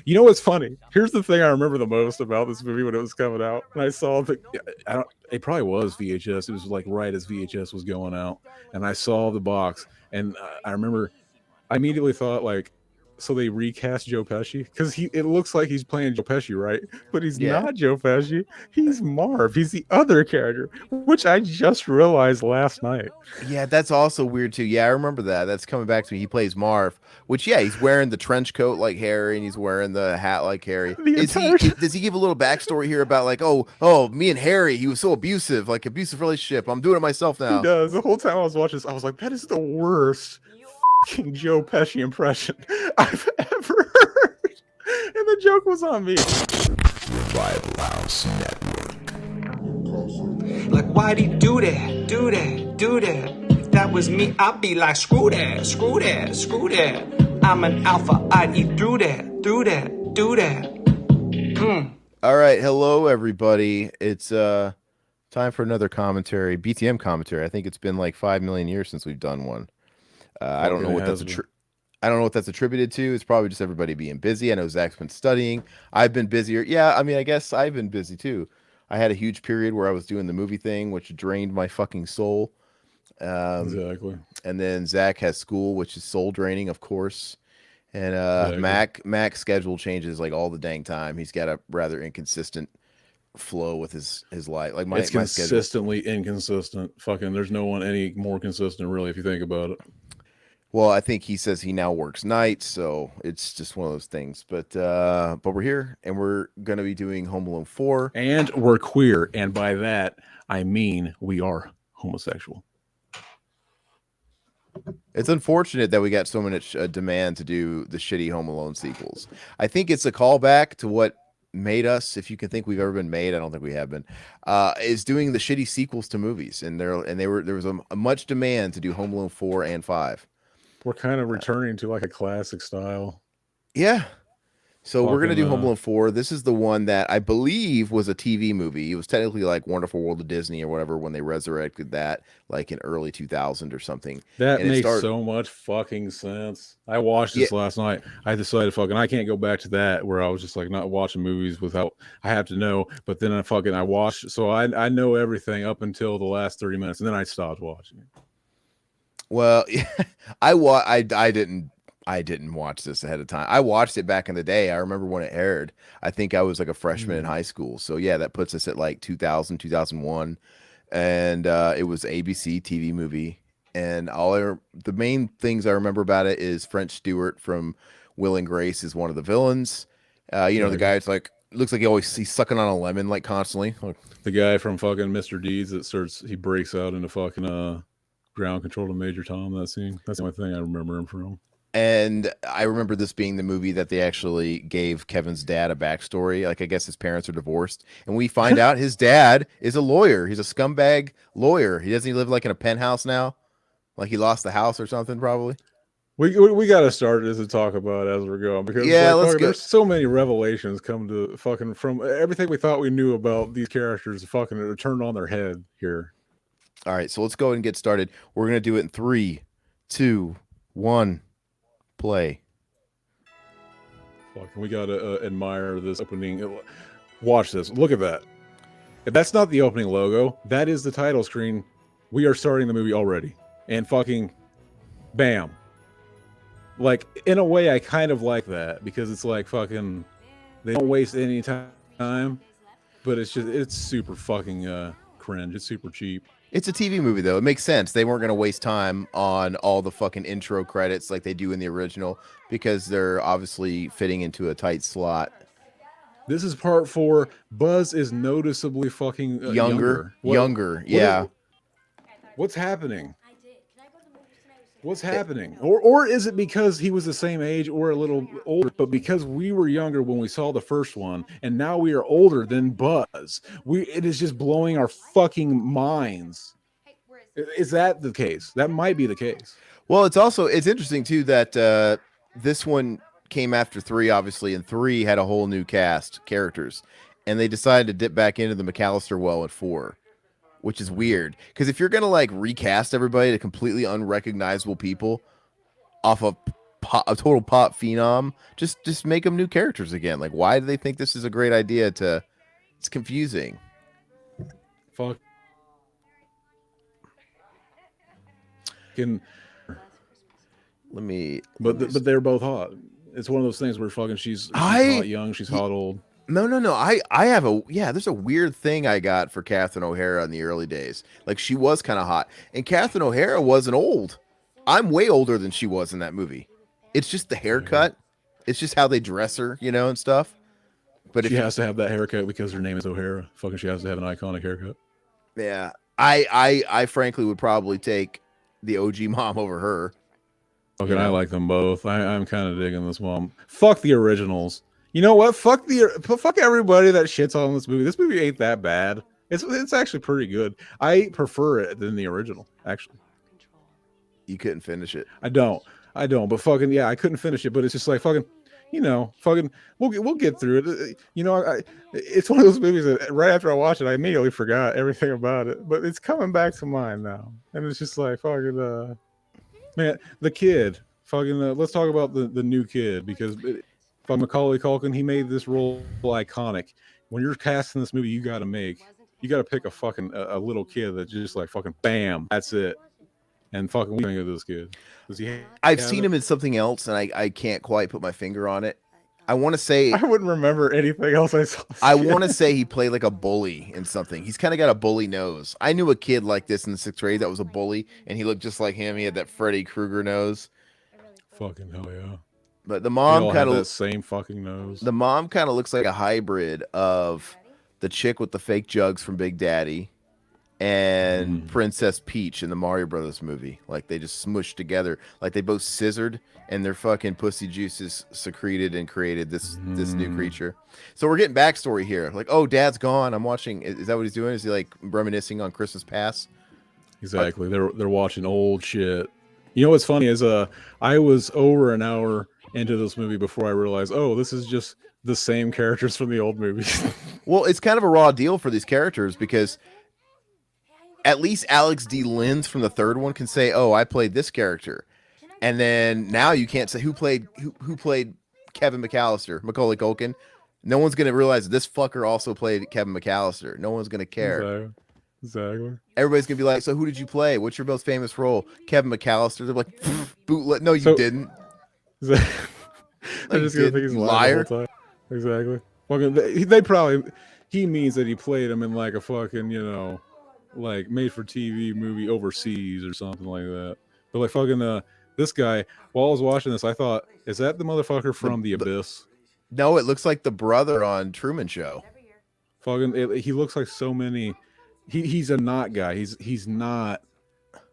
You know what's funny? Here's the thing I remember the most about this movie when it was coming out, and I saw the. I don't. It probably was VHS. It was like right as VHS was going out, and I saw the box, and I remember I immediately thought like, so they recast Joe Pesci because he. It looks like he's playing Joe Pesci, right? But he's Yeah. not Joe Pesci. He's Marv. He's the other character, which I just realized last night. Yeah, that's also weird too. Yeah, I remember that. That's coming back to me. He plays Marv, which yeah, he's wearing the trench coat like Harry, and he's wearing the hat like Harry. The Is he? entire Does he give a little backstory here about like, oh, me and Harry, he was so abusive, like abusive relationship. I'm doing it myself he now. does. The whole time I was watching this, I was like, that is the worst fucking Joe Pesci impression I've ever heard. And the joke was on me. Bible House Network. Like, why'd he do that? Do that, do that. If that was me, I'd be like, screw that, screw that, screw that. I'm an alpha, I'd eat through that, do that, do that. All right, hello everybody. It's time for another commentary, BTM commentary. I think it's been like 5 million years since we've done one. I don't know what that's I don't know what that's attributed to. It's probably just everybody being busy. I know Zach's been studying. I've been busier. Yeah, I mean, I guess I've been busy too. I had a huge period where I was doing the movie thing, which drained my fucking soul. Exactly. And then Zach has school, which is soul draining, of course. And Exactly. Mac's schedule changes like all the dang time. He's got a rather inconsistent flow with his life. Like It's my schedule. consistently inconsistent. Fucking, there's no one any more consistent, really, if you think about it. Well, I think he says he now works nights, so it's just one of those things. But we're here and we're gonna be doing Home Alone 4. And we're queer, and by that I mean we are homosexual. It's unfortunate that we got so much demand to do the shitty Home Alone sequels. I think it's a callback to what made us, if you can think we've ever been made, I don't think we have been, is doing the shitty sequels to movies, and there was a much demand to do Home Alone 4 and 5. We're kind of returning to like a classic style. Yeah. So we're gonna Fucking do Home Alone 4. This is the one that I believe was a TV movie. It was technically like Wonderful World of Disney or whatever when they resurrected that, like in early 2000 or something. That And it makes started. so much fucking sense. I watched Yeah, this last night. I decided fucking I can't go back to that where I was just like not watching movies without I have to know. But then I watched, so I know everything up until the last 30 minutes, and then I stopped watching it. well, I didn't watch this ahead of time. I watched it back in the day. I remember when it aired. I think I was like a freshman in Mm. high school. So yeah, that puts us at like 2000, 2001, and it was ABC TV movie. And the main things I remember about it is French Stewart from Will and Grace is one of the villains. The Exactly. guy's like looks like he's sucking on a lemon like constantly. Like, The guy from fucking Mr. Deeds that he breaks out into fucking ground control to Major Tom. That scene. That's the only thing I remember him from. And I remember this being the movie that they actually gave Kevin's dad a backstory. Like, I guess his parents are divorced. And we find out his dad is a lawyer. He's a scumbag lawyer. He live like in a penthouse now? Like he lost the house or something, probably. We got to start this and talk about it as we're going because Yeah, like let's fucking, go. there's so many revelations come to fucking from everything we thought we knew about these characters. Fucking are turned on their head here. All right, so let's go ahead and get started. We're going to do it in 3, 2, 1, play. Fucking, we got to admire this opening. Watch this. Look at that. If that's not the opening logo, that is the title screen. We are starting the movie already, and fucking, bam. Like in a way, I kind of like that because it's like fucking. They don't waste any time, but it's super fucking cringe. It's super cheap. It's a TV movie, though. It makes sense. They weren't going to waste time on all the fucking intro credits like they do in the original because they're obviously fitting into a tight slot. This is part 4. Buzz is noticeably fucking younger. Younger, What yeah. what's happening? What's happening? Or is it because he was the same age or a little older, but because we were younger when we saw the first one, and now we are older than Buzz? It is just blowing our fucking minds. Is that the case? That might be the case. Well, it's interesting too that this one came after 3, obviously, and 3 had a whole new cast characters, and they decided to dip back into the McAllister well at 4, which is weird because if you're gonna like recast everybody to completely unrecognizable people off of a total pop phenom. Just make them new characters again. Like, why do they think this is a great idea? It's confusing. Fuck. Can. But they're both hot. It's one of those things where fucking she's hot young, she's hot old. No. I have there's a weird thing I got for Catherine O'Hara in the early days. Like, she was kind of hot. And Catherine O'Hara wasn't old. I'm way older than she was in that movie. It's just the haircut. It's just how they dress her, and stuff. But she has to have that haircut because her name is O'Hara. Fucking she has to have an iconic haircut. Yeah. I frankly would probably take the OG mom over her. Okay, I like them both. I'm kind of digging this mom. Fuck the originals. You know what? Fuck everybody that shits on this movie. This movie ain't that bad. It's actually pretty good. I prefer it than the original, actually. You couldn't finish it. I don't. But fucking yeah, I couldn't finish it. But it's just like fucking, we'll get through it. It's one of those movies that right after I watched it, I immediately forgot everything about it. But it's coming back to mind now, and it's just like fucking man, the kid. Fucking let's talk about the new kid because fucking Macaulay Culkin, he made this role iconic. When you're casting this movie, you got to pick a fucking a little kid that just like fucking bam, that's it. And fucking, what do you think of this kid? I've seen him in something else, and I can't quite put my finger on it. I want to say I wouldn't remember anything else I saw. I want to say he played like a bully in something. He's kind of got a bully nose. I knew a kid like this in the 6th grade that was a bully, and he looked just like him. He had that Freddy Krueger nose. Fucking hell yeah! But the mom kind of that same fucking nose. The mom kind of looks like a hybrid of the chick with the fake jugs from Big Daddy and Princess Peach in the Mario Brothers movie. Like, they just smushed together. Like, they both scissored and their fucking pussy juices secreted and created this new creature. So we're getting backstory here. Like, oh, dad's gone. I'm watching. Is that what he's doing? Is he like reminiscing on Christmas Past? Exactly. They're watching old shit. You know what's funny is I was over an hour into this movie before I realized, oh, this is just the same characters from the old movies. Well, it's kind of a raw deal for these characters because at least Alex D. Linz from the 3rd one can say, "Oh, I played this character," and then now you can't say who played Kevin McAllister, Macaulay Culkin. No one's gonna realize this fucker also played Kevin McAllister. No one's gonna care. Exactly. Everybody's gonna be like, "So who did you play? What's your most famous role?" Kevin McAllister. They're like, "Bootleg." No, you didn't. I'm just gonna think he's liar. The whole time. Exactly. Fucking. He means that he played him in like a fucking like made for TV movie overseas or something like that. But like fucking this guy, while I was watching this, I thought, is that the motherfucker from the Abyss? No, it looks like the brother on Truman Show. Fucking, he looks like so many. He's a not guy. He's not,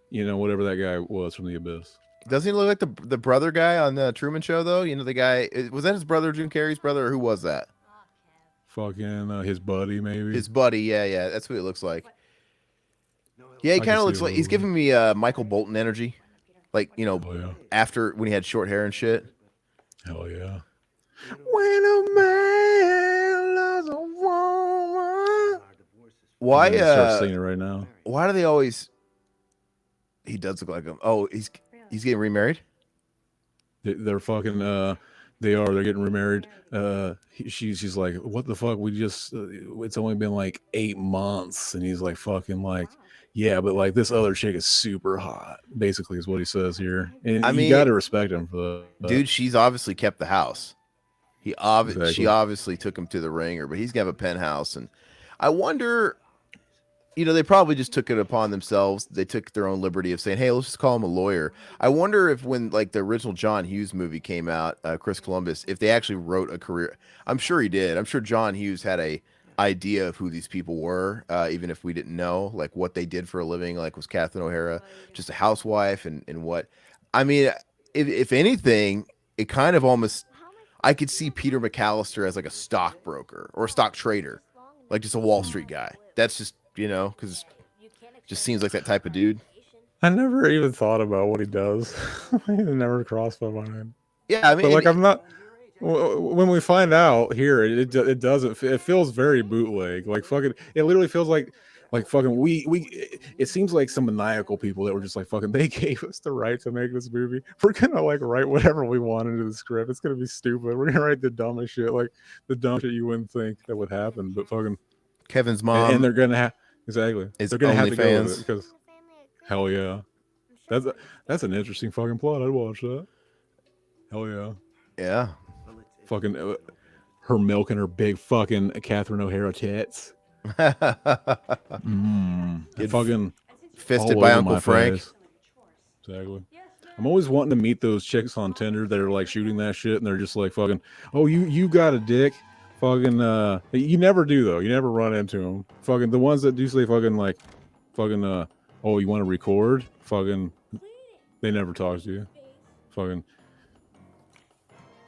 whatever that guy was from the Abyss. Doesn't he look like the brother guy on the Truman Show though? The guy, was that his brother, Jim Carrey's brother, or who was that? Fucking his buddy, maybe. His buddy, yeah, that's what it looks like. Yeah, he kind of looks like he's giving me Michael Bolton energy, like after when he had short hair and shit. Hell yeah. When a man loves a woman. Why? Start singing it right now. Why do they always? He does look like him. Oh, he's getting remarried. They're fucking. They're getting remarried. She's like, what the fuck? We just. It's only been like 8 months, and he's like, fucking like. Yeah, but like this other chick is super hot. Basically, is what he says here. And you got to respect him for that. Dude, she's obviously kept the house. She obviously took him to the ringer, but he's got a penthouse, and I wonder. They probably just took it upon themselves. They took their own liberty of saying, "Hey, let's just call him a lawyer." I wonder if when like the original John Hughes movie came out, Chris Columbus, if they actually wrote a career. I'm sure he did. I'm sure John Hughes had a idea of who these people were, even if we didn't know like what they did for a living. Like, was Catherine O'Hara just a housewife, and what? I mean, if anything, it kind of almost I could see Peter McAllister as like a stockbroker or a stock trader, like just a Wall Street guy. That's just because it just seems like that type of dude. I never even thought about what he does. It never crossed my mind. Yeah, I mean, but like I'm not. When we find out here, it doesn't. It feels very bootleg. Like fucking. It literally feels like Like fucking it seems like some maniacal people that were just like fucking they gave us the right to make this movie. We're gonna like write whatever we want into the script. It's gonna be stupid. We're gonna write the dumbest shit, like the dumb shit you wouldn't think that would happen, but fucking Kevin's mom and they're gonna have exactly. is They're gonna have to go OnlyFans. with it because hell yeah. That's an interesting fucking plot. I'd watch that. Hell yeah. Yeah. Fucking her milking her big fucking Catherine O'Hara tits. Get fucking fisted all by over Uncle my Frank. face. Exactly. I'm always wanting to meet those chicks on Tinder that are like shooting that shit and they're just like fucking, oh, you got a dick. Fucking you never do though. You never run into them. Fucking the ones that do say fucking like fucking oh, you want to record? Fucking they never talk to you. Fucking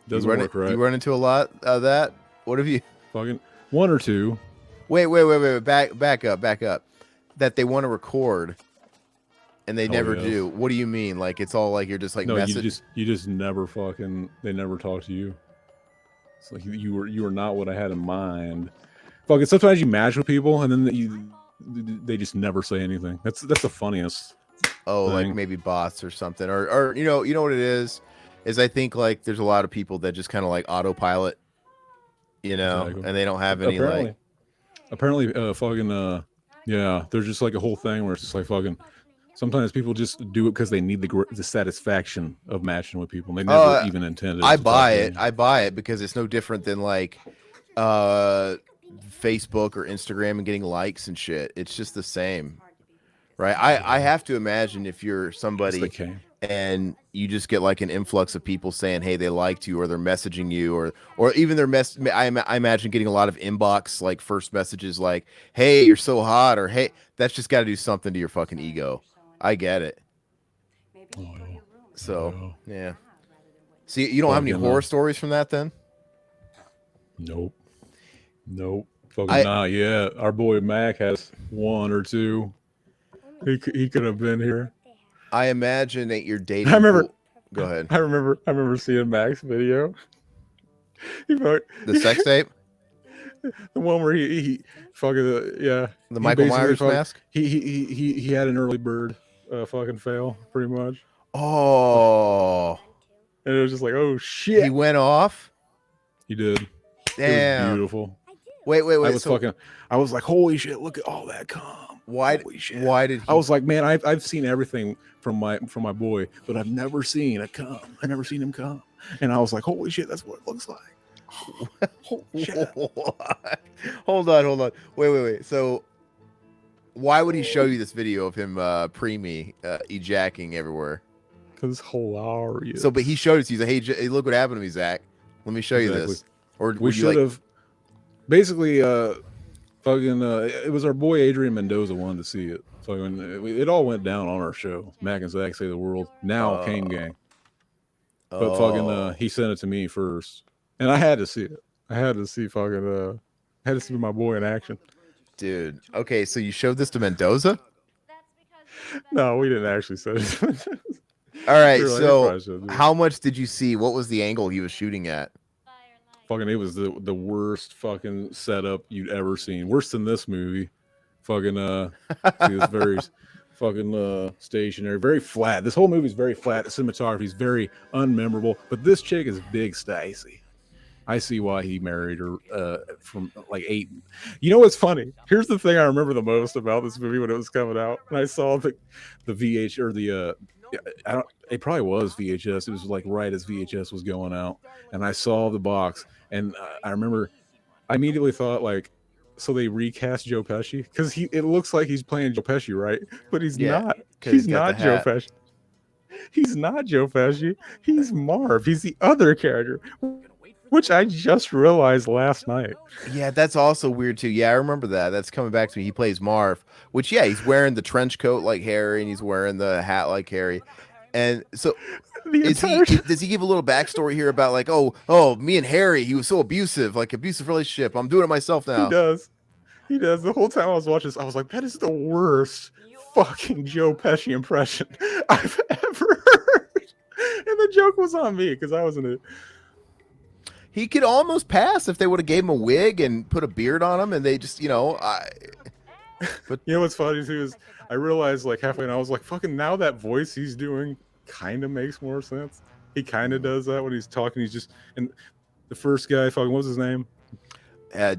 doesn't work right. You run into a lot of that? What have you fucking one or two? Wait. Back up. That they want to record and they never do. What do you mean? Like it's all like you're just like no, message? you just never fucking they never talk to you. It's like you were not what I had in mind. Fucking sometimes you match with people and then they just never say anything. That's the funniest. Oh, thing. like maybe bots or something, or you know what it is I think like there's a lot of people that just kind of like autopilot, you know, exactly. and they don't have any apparently fucking yeah, there's just like a whole thing where it's just like fucking sometimes people just do it because they need the satisfaction of matching with people. They never even intended. I buy it because it's no different than like Facebook or Instagram and getting likes and shit. It's just the same, right? I have to imagine if you're somebody and you just get like an influx of people saying, hey, they liked you, or they're messaging you, or even I imagine getting a lot of inbox like first messages like, hey, you're so hot, or hey, that's just got to do something to your fucking ego. I get it. So yeah. See, you don't have any horror stories from that then? Nope. Fucking not yet. Our boy Mac has one or two. He could have been here. I imagine that you're dating. I remember. Go ahead. I remember seeing Mac's video. The sex tape. The one where he fucking the Michael Myers mask. He had an early bird fucking fail pretty much. Oh. And it was just like, oh shit. He went off. He did. Damn. It was beautiful. Wait. I was like, holy shit! Look at all that cum. Why did he... I was like, man, I've seen everything from my boy, but I've never seen a cum. I've never seen him cum. And I was like, holy shit, that's what it looks like. Holy shit. Hold on. Wait. So why would he show you this video of him preemie ejacking everywhere? Because it's hilarious. So, but he showed it to you. He's like, hey, look what happened to me, Zach. Let me show you this. Or we should have basically fucking it was our boy Adrian Mendoza wanted to see it. Fucking it all went down on our show. Mac and Zach Say the World. Now Kane Gang. But fucking he sent it to me first. And I had to see it. I had to see fucking had to see my boy in action. Dude. Okay, so you showed this to Mendoza? No, we didn't actually send it. All right, so how much did you see? What was the angle he was shooting at? Fucking, it was the worst fucking setup you'd ever seen. Worse than this movie. Fucking see this very fucking stationary, very flat. This whole movie's very flat. The cinematography is very unmemorable. But this chick is Big Stacy. I see why he married her from like 8. You know what's funny? Here's the thing I remember the most about this movie when it was coming out. And I saw the VH or the it probably was VHS. It was like right as VHS was going out. And I saw the box and I remember I immediately thought like, so they recast Joe Pesci because it looks like he's playing Joe Pesci, right? But he's not. He's not Joe Pesci. He's not Joe Pesci. He's Marv. He's the other character, which I just realized last night. Yeah, that's also weird too. Yeah, I remember that. That's coming back to me. He plays Marv, which yeah, he's wearing the trench coat like Harry and he's wearing the hat like Harry. And so does he give a little backstory here about like, oh, me and Harry, he was so abusive, like abusive relationship. I'm doing it myself now. He does. The whole time I was watching this, I was like, that is the worst fucking Joe Pesci impression I've ever heard. And the joke was on me because I was in it. He could almost pass if they would have gave him a wig and put a beard on him and they just, But You know what's funny too is I realized like halfway, and I was like, "Fucking now that voice he's doing kind of makes more sense." He kind of does that when he's talking. He's just and the first guy, fucking, what's his name?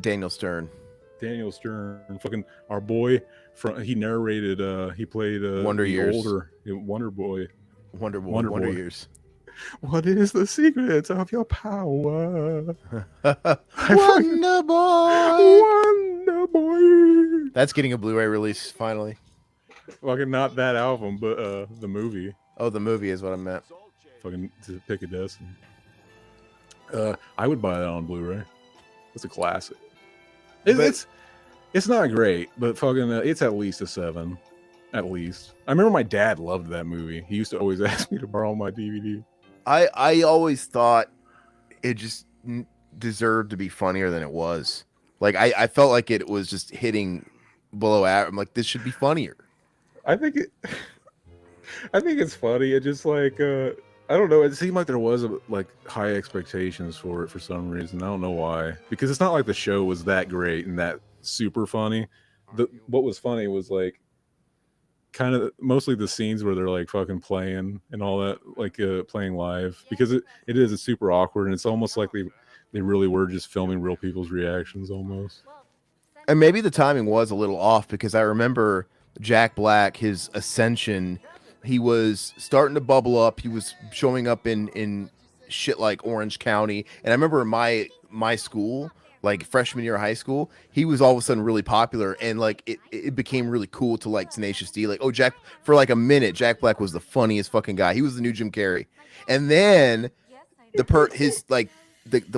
Daniel Stern. Daniel Stern, fucking our boy. He narrated. He played Wonder the Years. older Wonder Boy. Wonder Boy. Years. What is the secret of your power? Wonder Boy. Wonder Boy. That's getting a Blu-ray release finally. Fucking not that album, but the movie. Oh, the movie is what I meant. Fucking to Pick a Destiny. I would buy that on Blu-ray. It's a classic. It's not great, but fucking it's at least a 7. At least. I remember my dad loved that movie. He used to always ask me to borrow my DVD. I always thought it just deserved to be funnier than it was. Like I felt like it was just hitting below average. I'm like, this should be funnier. I think it's funny. It just like I don't know. It seemed like there was like high expectations for it for some reason. I don't know why. Because it's not like the show was that great and that super funny. What was funny was like kind of mostly the scenes where they're like fucking playing and all that, like playing live, because it is super awkward and it's almost like they really were just filming real people's reactions almost. And maybe the timing was a little off, because I remember Jack Black, his ascension, he was starting to bubble up. He was showing up in shit like Orange County. And I remember in my school, like freshman year of high school, he was all of a sudden really popular, and like it became really cool to like Tenacious D. Like, oh, Jack, for like a minute, Jack Black was the funniest fucking guy. He was the new Jim Carrey. And then the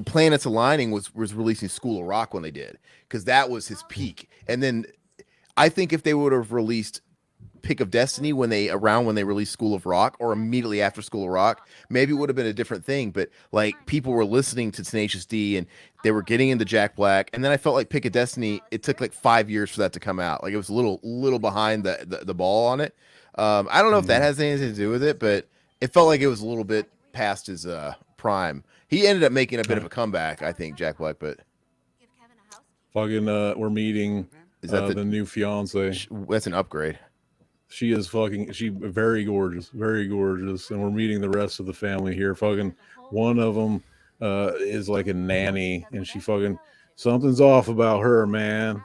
planets aligning was releasing School of Rock when they did, because that was his peak. And then I think if they would have released Pick of Destiny when they released School of Rock, or immediately after School of Rock, maybe it would have been a different thing. But like, people were listening to Tenacious D and they were getting into Jack Black, and then I felt like Pick of Destiny, it took like 5 years for that to come out. Like, it was a little behind the ball on it. I don't know if that has anything to do with it, but it felt like it was a little bit past his prime. He ended up making a bit of a comeback, I think, Jack Black. But fucking we're meeting the new fiance. That's an upgrade. She is very gorgeous, and we're meeting the rest of the family here. Fucking one of them is like a nanny, and she fucking, something's off about her, man.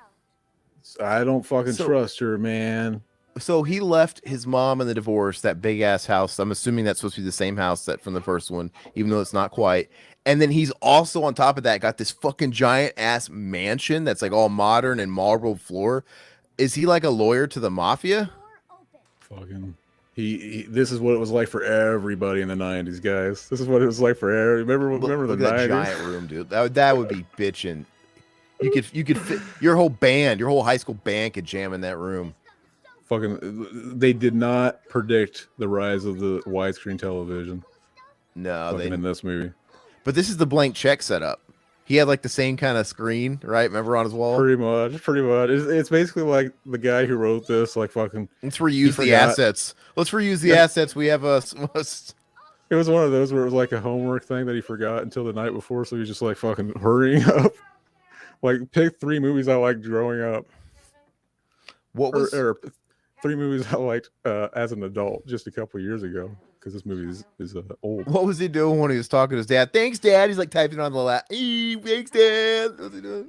I don't fucking trust her, man. So he left his mom in the divorce, that big ass house. I'm assuming that's supposed to be the same house that from the first one, even though it's not quite. And then he's also on top of that got this fucking giant ass mansion that's like all modern and marble floor. Is he like a lawyer to the mafia? Fucking he this is what it was like for everybody in the 90s, guys. This is what it was like for remember the 90s. That giant room, dude. That would be bitching. You could fit your whole band, your whole high school band could jam in that room. Fucking, they did not predict the rise of the widescreen television. No, they in this movie. But this is the blank check setup. He had like the same kind of screen, right? Remember, on his wall? Pretty much. It's basically like the guy who wrote this, like fucking. Let's reuse the assets. Let's reuse the assets. We have a. It was one of those where it was like a homework thing that he forgot until the night before, so he was just like fucking hurrying up. Like, pick 3 movies I liked growing up. What was? Or 3 movies I liked as an adult just a couple years ago, because this movie is old. What was he doing when he was talking to his dad? Thanks, Dad. He's like typing on the lap. Hey, thanks, Dad. What's he doing?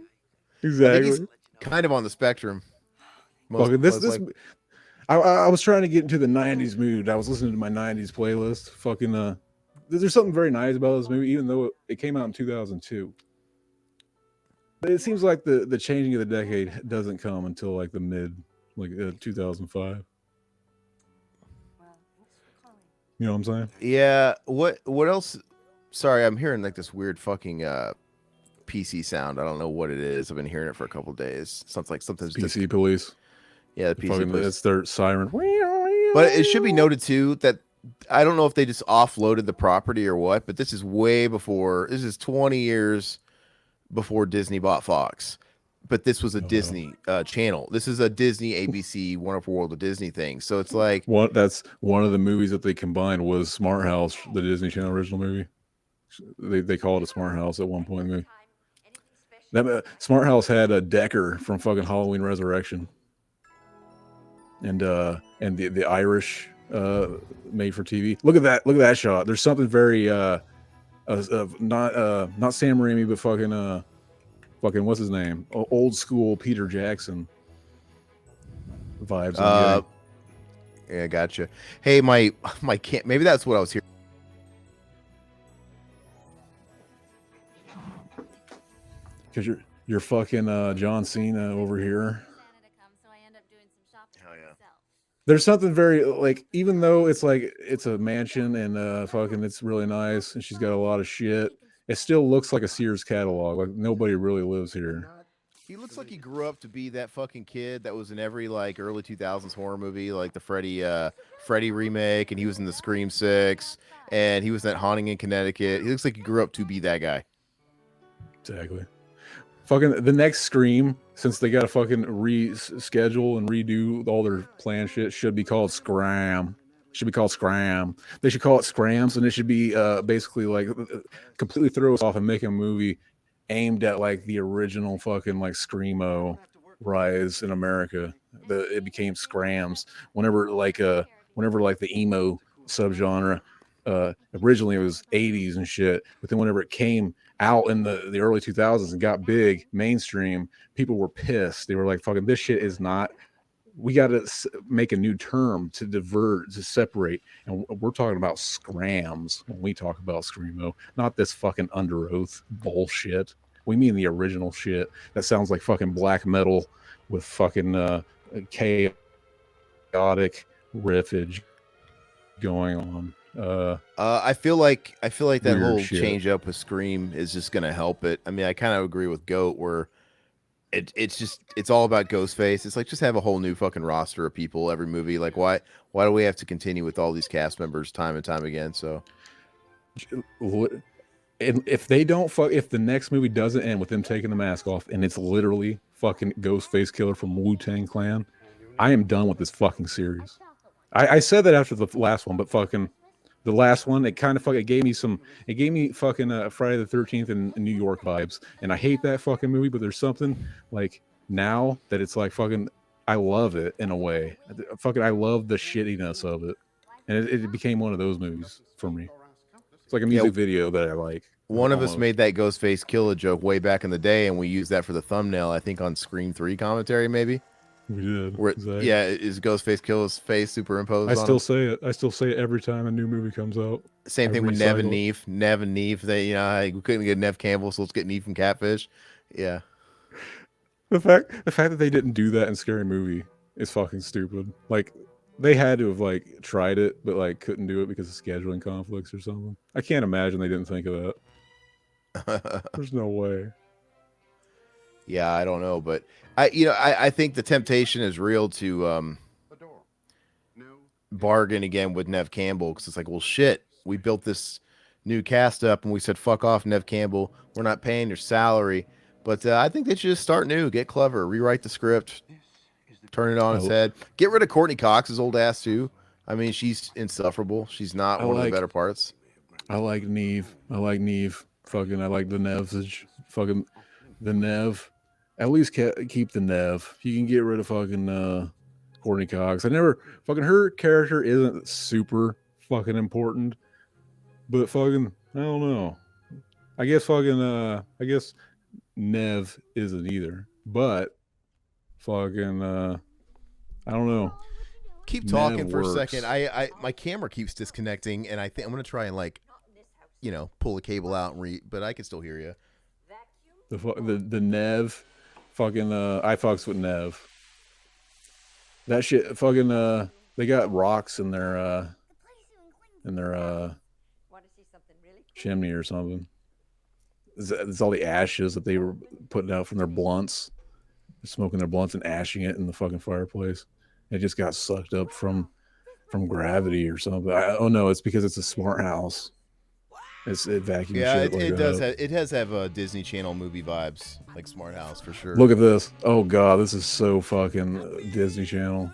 Exactly. He's kind of on the spectrum. I was trying to get into the 90s mood. I was listening to my 90s playlist. Fucking there's something very nice about this movie, even though it came out in 2002. But it seems like the changing of the decade doesn't come until like the mid 2005. You know what I'm saying? Yeah. What else? Sorry, I'm hearing like this weird fucking PC sound. I don't know what it is. I've been hearing it for a couple days. Sounds like something's PC police. Yeah, the PC police. It's their siren. But it should be noted too that I don't know if they just offloaded the property or what, but this is way before. This is 20 years before Disney bought Fox. But this was a Disney channel. This is a Disney ABC Wonderful World of Disney thing. So it's like that's one of the movies that they combined was Smart House, the Disney Channel original movie. They called it Smart House at one point in the movie. That Smart House had a Decker from fucking Halloween Resurrection. and the Irish made for TV. Look at that! Look at that shot. There's something very not Sam Raimi, but fucking what's his name? Old school Peter Jackson vibes. Yeah, gotcha. Hey, my maybe that's what I was hearing. Because you're fucking John Cena over here. Hell yeah. There's something very like, even though it's like it's a mansion and fucking it's really nice and she's got a lot of shit, it still looks like a Sears catalog. Like nobody really lives here. He looks like he grew up to be that fucking kid that was in every like early 2000s horror movie, like the Freddy remake, and he was in the Scream 6, and he was in that Haunting in Connecticut. He looks like he grew up to be that guy. Exactly. Fucking the next Scream, since they got to fucking reschedule and redo all their plan shit, should be called Scram. Should be called Scram. They should call it Scrams, and it should be basically like completely throw us off and make a movie aimed at like the original fucking like Screamo rise in America. It became Scrams whenever the emo subgenre originally it was 80s and shit, but then whenever it came out in the early 2000s and got big mainstream, people were pissed. They were like, fucking this shit is not, we got to make a new term to divert, to separate, and we're talking about Scrams when we talk about Screamo, not this fucking under oath bullshit. We mean the original shit that sounds like fucking black metal with fucking chaotic riffage going on. I feel like that whole shit. change up with Scream is just gonna help it. I mean, I kind of agree with Goat where it's all about Ghostface. It's like just have a whole new fucking roster of people every movie. Like why do we have to continue with all these cast members time and time again? So if they don't if the next movie doesn't end with them taking the mask off and it's literally fucking Ghostface Killer from Wu-Tang Clan, I am done with this fucking series. I said that after the last one, but fucking the last one, it kind of fucking gave me fucking Friday the 13th in New York vibes, and I hate that fucking movie. But there's something like now that it's like fucking, I love it in a way. Fucking, I love the shittiness of it, and it became one of those movies for me. It's like a music video that I like. One of us made that Ghostface Killer joke way back in the day, and we used that for the thumbnail. I think on Scream 3 commentary, maybe. We did. Exactly. Yeah, is Ghostface Killer's face superimposed? I still say it. I still say it every time a new movie comes out. Same thing with Nev and Neve. Nev and Neve. They, we couldn't get Nev Campbell, so let's get Neve from Catfish. Yeah. The fact that they didn't do that in Scary Movie is fucking stupid. Like, they had to have like tried it, but like couldn't do it because of scheduling conflicts or something. I can't imagine they didn't think of that. There's no way. Yeah, I don't know, but I think the temptation is real to bargain again with Nev Campbell, because it's like, well, shit, we built this new cast up and we said, fuck off, Nev Campbell, we're not paying your salary. But I think they should just start new, get clever, rewrite the script, turn it on its head, get rid of Courtney Cox's old ass too. I mean, she's insufferable. She's not one of the better parts. I like Neve. Fucking, I like the Nevsage. Fucking the Nev. At least keep the Nev. You can get rid of fucking Courtney Cox. Fucking her character isn't super fucking important, but fucking, I don't know. I guess Nev isn't either, but fucking I don't know. Keep talking for a second. I my camera keeps disconnecting, and I think I'm gonna try and like, pull the cable out and but I can still hear you. The Nev, fucking I fucks with Nev. That shit, fucking they got rocks in their chimney or something. It's all the ashes that they were putting out from their blunts. They're smoking their blunts and ashing it in the fucking fireplace. It just got sucked up from gravity or something. Oh no, it's because it's a smart house. It vacuums. Yeah, shit it does. It does have Disney Channel movie vibes, like Smart House for sure. Look at this. Oh god, this is so fucking Disney Channel.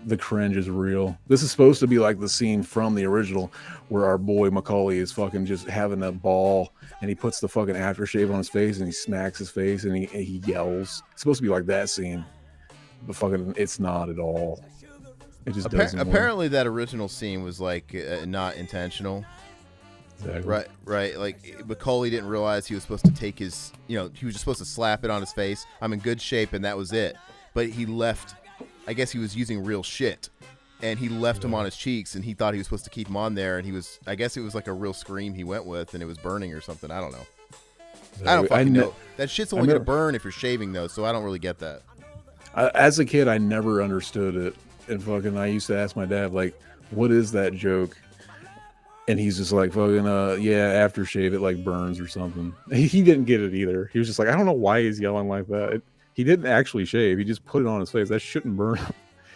The cringe is real. This is supposed to be like the scene from the original where our boy Macaulay is fucking just having a ball and he puts the fucking aftershave on his face and he smacks his face and he yells. It's supposed to be like that scene, but fucking it's not at all. It just doesn't work. Apparently, that original scene was like not intentional. Exactly. Right. Like Macaulay didn't realize he was supposed to take his, he was just supposed to slap it on his face. I'm in good shape, and that was it. But he left. I guess he was using real shit, and he left him on his cheeks, and he thought he was supposed to keep him on there, and he was. I guess it was like a real scream he went with, and it was burning or something. I don't know. I don't fucking know. That shit's only gonna burn if you're shaving though, so I don't really get that. As a kid, I never understood it, and fucking, I used to ask my dad, like, "What is that joke?" And he's just like, fucking, yeah, aftershave, it like burns or something. He didn't get it either. He was just like, I don't know why he's yelling like that. He didn't actually shave. He just put it on his face. That shouldn't burn.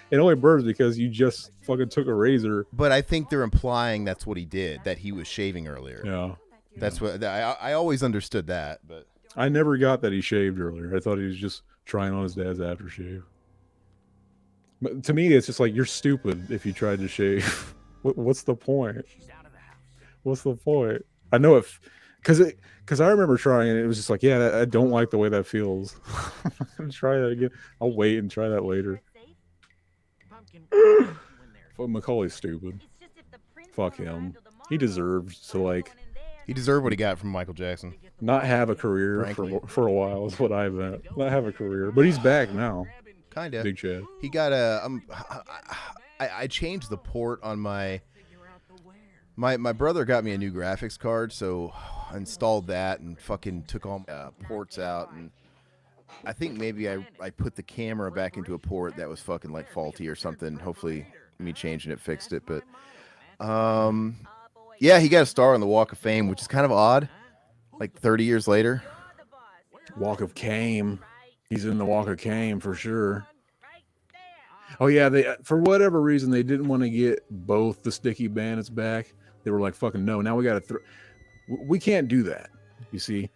It only burns because you just fucking took a razor. But I think they're implying that's what he did, that he was shaving earlier. Yeah. That's what I always understood that, but I never got that he shaved earlier. I thought he was just trying on his dad's aftershave. But to me, it's just like, you're stupid if you tried to shave. What's the point? What's the point? I know if, because I remember trying it. It was just like, yeah, I don't like the way that feels. Try that again. I'll wait and try that later. But Macaulay's stupid. Fuck him. He deserves to, like, he deserved what he got from Michael Jackson. Not have a career for a while is what I meant. Not have a career, but he's back now. Kind of. Big Chad. He got a. I changed the port on my brother got me a new graphics card, so I installed that and fucking took all my ports out, and I think maybe I put the camera back into a port that was fucking like faulty or something. Hopefully me changing it fixed it, but yeah, he got a star on the Walk of Fame, which is kind of odd, like 30 years later. Walk of Fame. He's in the Walk of Fame for sure. Oh yeah, they, for whatever reason, they didn't want to get both the Sticky Bandits back. They were like, fucking no, now we got to we can't do that. You see,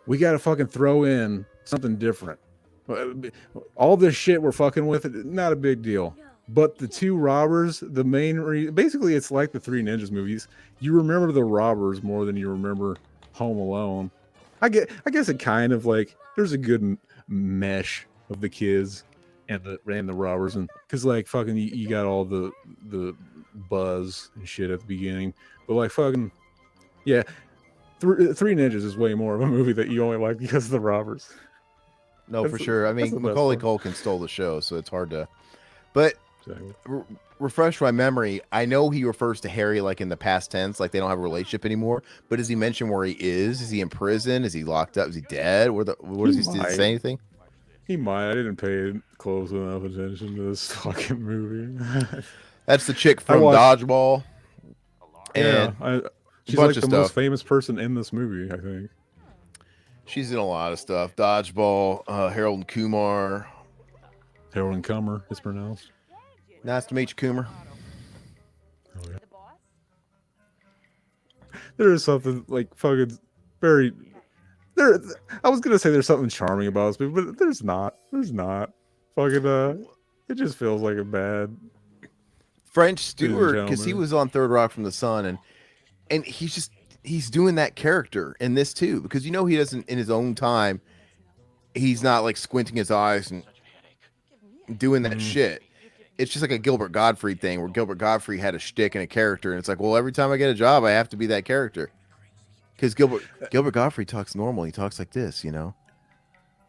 we got to fucking throw in something different. All this shit we're fucking with, not a big deal. But the two robbers, the main reason, basically it's like the Three Ninjas movies. You remember the robbers more than you remember Home Alone. I guess it kind of like, there's a good mesh of the kids and the robbers, and because like fucking you got all the buzz and shit at the beginning, but like fucking yeah, Three Ninjas is way more of a movie that you only like because of the robbers. No, for sure. I mean, Macaulay Culkin stole the show, so it's hard to. But refresh my memory. I know he refers to Harry like in the past tense, like they don't have a relationship anymore. But does he mention where he is? Is he in prison? Is he locked up? Is he dead? What does he say? Anything? He might. I didn't pay close enough attention to this fucking movie. That's the chick from Dodgeball. And she's like the most famous person in this movie, I think. She's in a lot of stuff. Dodgeball, Harold and Kumar. Harold and Kumar, it's pronounced. Nice to meet you, Kumar. Oh, yeah. There is something like fucking very. I was gonna say there's something charming about this movie, but there's not. There's not. Fucking it just feels like a bad. French Stewart, because he was on Third Rock from the Sun, and he's doing that character in this too, because he doesn't in his own time. He's not like squinting his eyes and doing that shit. It's just like a Gilbert Gottfried thing, where Gilbert Gottfried had a shtick and a character, and it's like, well, every time I get a job, I have to be that character. Because Gilbert Gottfried talks normal. He talks like this,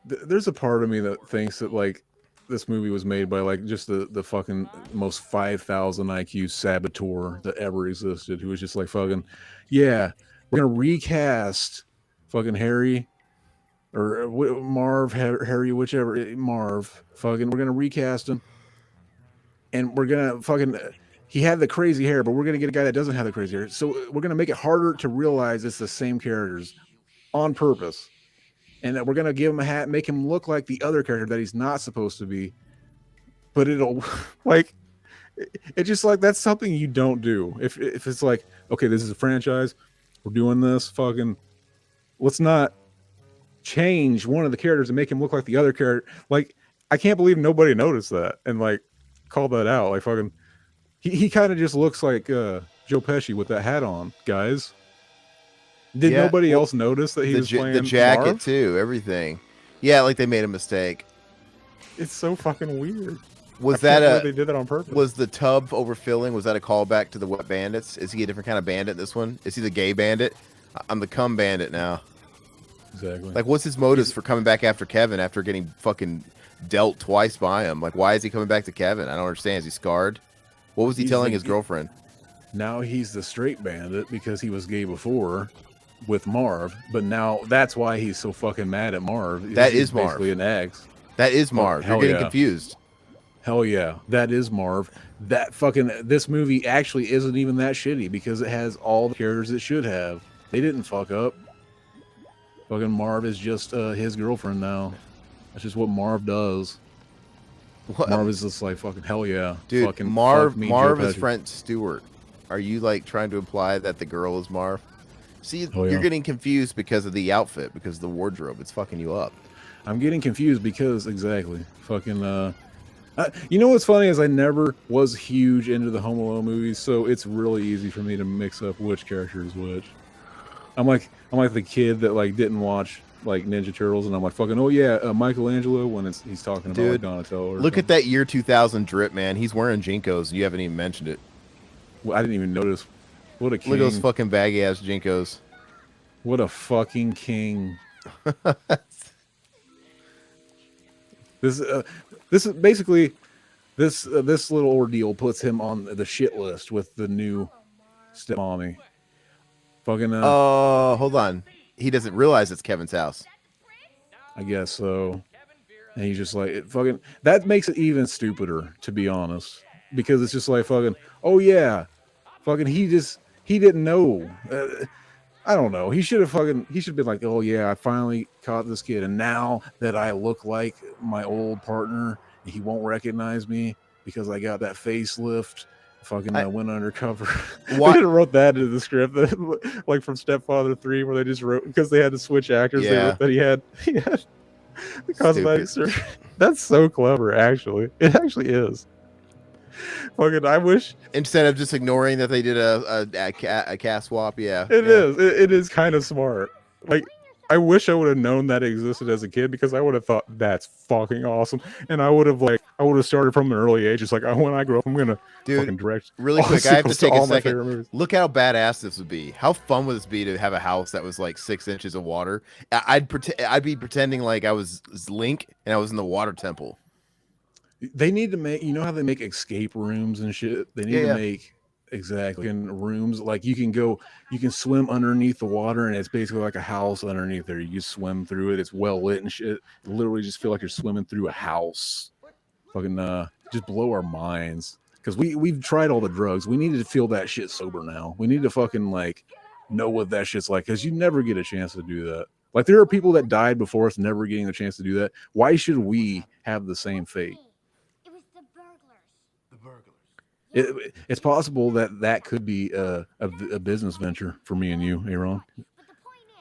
There's a part of me that thinks that like this movie was made by like just the fucking most 5,000 IQ saboteur that ever existed, who was just like fucking, yeah, we're gonna recast fucking Harry or Marv, Harry, whichever, Marv, fucking, we're gonna recast him, and we're gonna fucking. He had the crazy hair, but we're going to get a guy that doesn't have the crazy hair. So we're going to make it harder to realize it's the same characters on purpose. And that we're going to give him a hat, make him look like the other character that he's not supposed to be. But it'll, like, it's just like, that's something you don't do. If it's like, okay, this is a franchise, we're doing this, fucking, let's not change one of the characters and make him look like the other character. Like, I can't believe nobody noticed that and, like, called that out. Like, fucking, He kind of just looks like Joe Pesci with that hat on, guys. Did nobody else notice that he was playing the jacket Marv? too? Everything. Yeah, like they made a mistake. It's so fucking weird. Was I can't that believe they did that on purpose? Was the tub overfilling? Was that a callback to the Wet Bandits? Is he a different kind of bandit in this one? Is he the gay bandit? I'm the cum bandit now. Exactly. Like, what's his motives for coming back after Kevin after getting fucking dealt twice by him? Like, why is he coming back to Kevin? I don't understand. Is he scarred? What was he telling his girlfriend? Now he's the straight bandit because he was gay before with Marv, but now that's why he's so fucking mad at Marv. That he's is Marv. basically an ex. That is Marv. You're getting confused. Hell yeah, that is Marv. That fucking this movie actually isn't even that shitty because it has all the characters it should have. They didn't fuck up. Fucking Marv is just his girlfriend now. That's just what Marv does. What? Marv is just like fucking hell yeah, dude. Fucking Marv Joe is Pesci. Brent Stewart. Are you like trying to imply that the girl is Marv? See, Oh, yeah. you're getting confused because of the outfit, because of the wardrobe. It's fucking you up. I'm getting confused because exactly fucking you know what's funny is I never was huge into the Home Alone movies, so it's really easy for me to mix up which character is which. I'm like the kid that like didn't watch like Ninja Turtles, and I'm like fucking Michelangelo when he's talking about like Donatello. Or Look something. at that year 2000 drip, man. He's wearing Jinkos, and you haven't even mentioned it. Well, I didn't even notice. What a king! Look at those fucking baggy ass Jinkos. What a fucking king! This is basically this little ordeal puts him on the shit list with the new stepmommy. Fucking hold on. He doesn't realize it's Kevin's house. I guess so. And he's just like fucking that makes it even stupider, to be honest, because it's just like fucking fucking he didn't know. I don't know. He should have been like, oh yeah, I finally caught this kid, and now that I look like my old partner, he won't recognize me because I got that facelift. Fucking went undercover. They could have wrote that into the script, like from Stepfather 3, where they just wrote because they had to switch actors. Yeah. They wrote that he had the cosmetic surgery. That's so clever, actually. It actually is. Fucking, I wish instead of just ignoring that they did a cast swap. Yeah, it is. It is kind of smart. Like, I wish I would have known that existed as a kid because I would have thought that's fucking awesome, and I would have started from an early age. It's like when I grow up, I'm gonna fucking direct. Really quick, I have to take a my second. Look how badass this would be. How fun would this be to have a house that was like 6 inches of water? I'd be pretending like I was Link and I was in the water temple. They need to make, you know how they make escape rooms and shit? They need to make exactly in rooms like you can swim underneath the water, and it's basically like a house underneath there. You just swim through it. It's well lit and shit. You literally just feel like you're swimming through a house. Fucking just blow our minds. Because we've tried all the drugs. We need to feel that shit sober now. We need to fucking like know what that shit's like, because you never get a chance to do that. Like, there are people that died before us never getting the chance to do that. Why should we have the same fate? It's possible that could be a business venture for me and you, Aaron.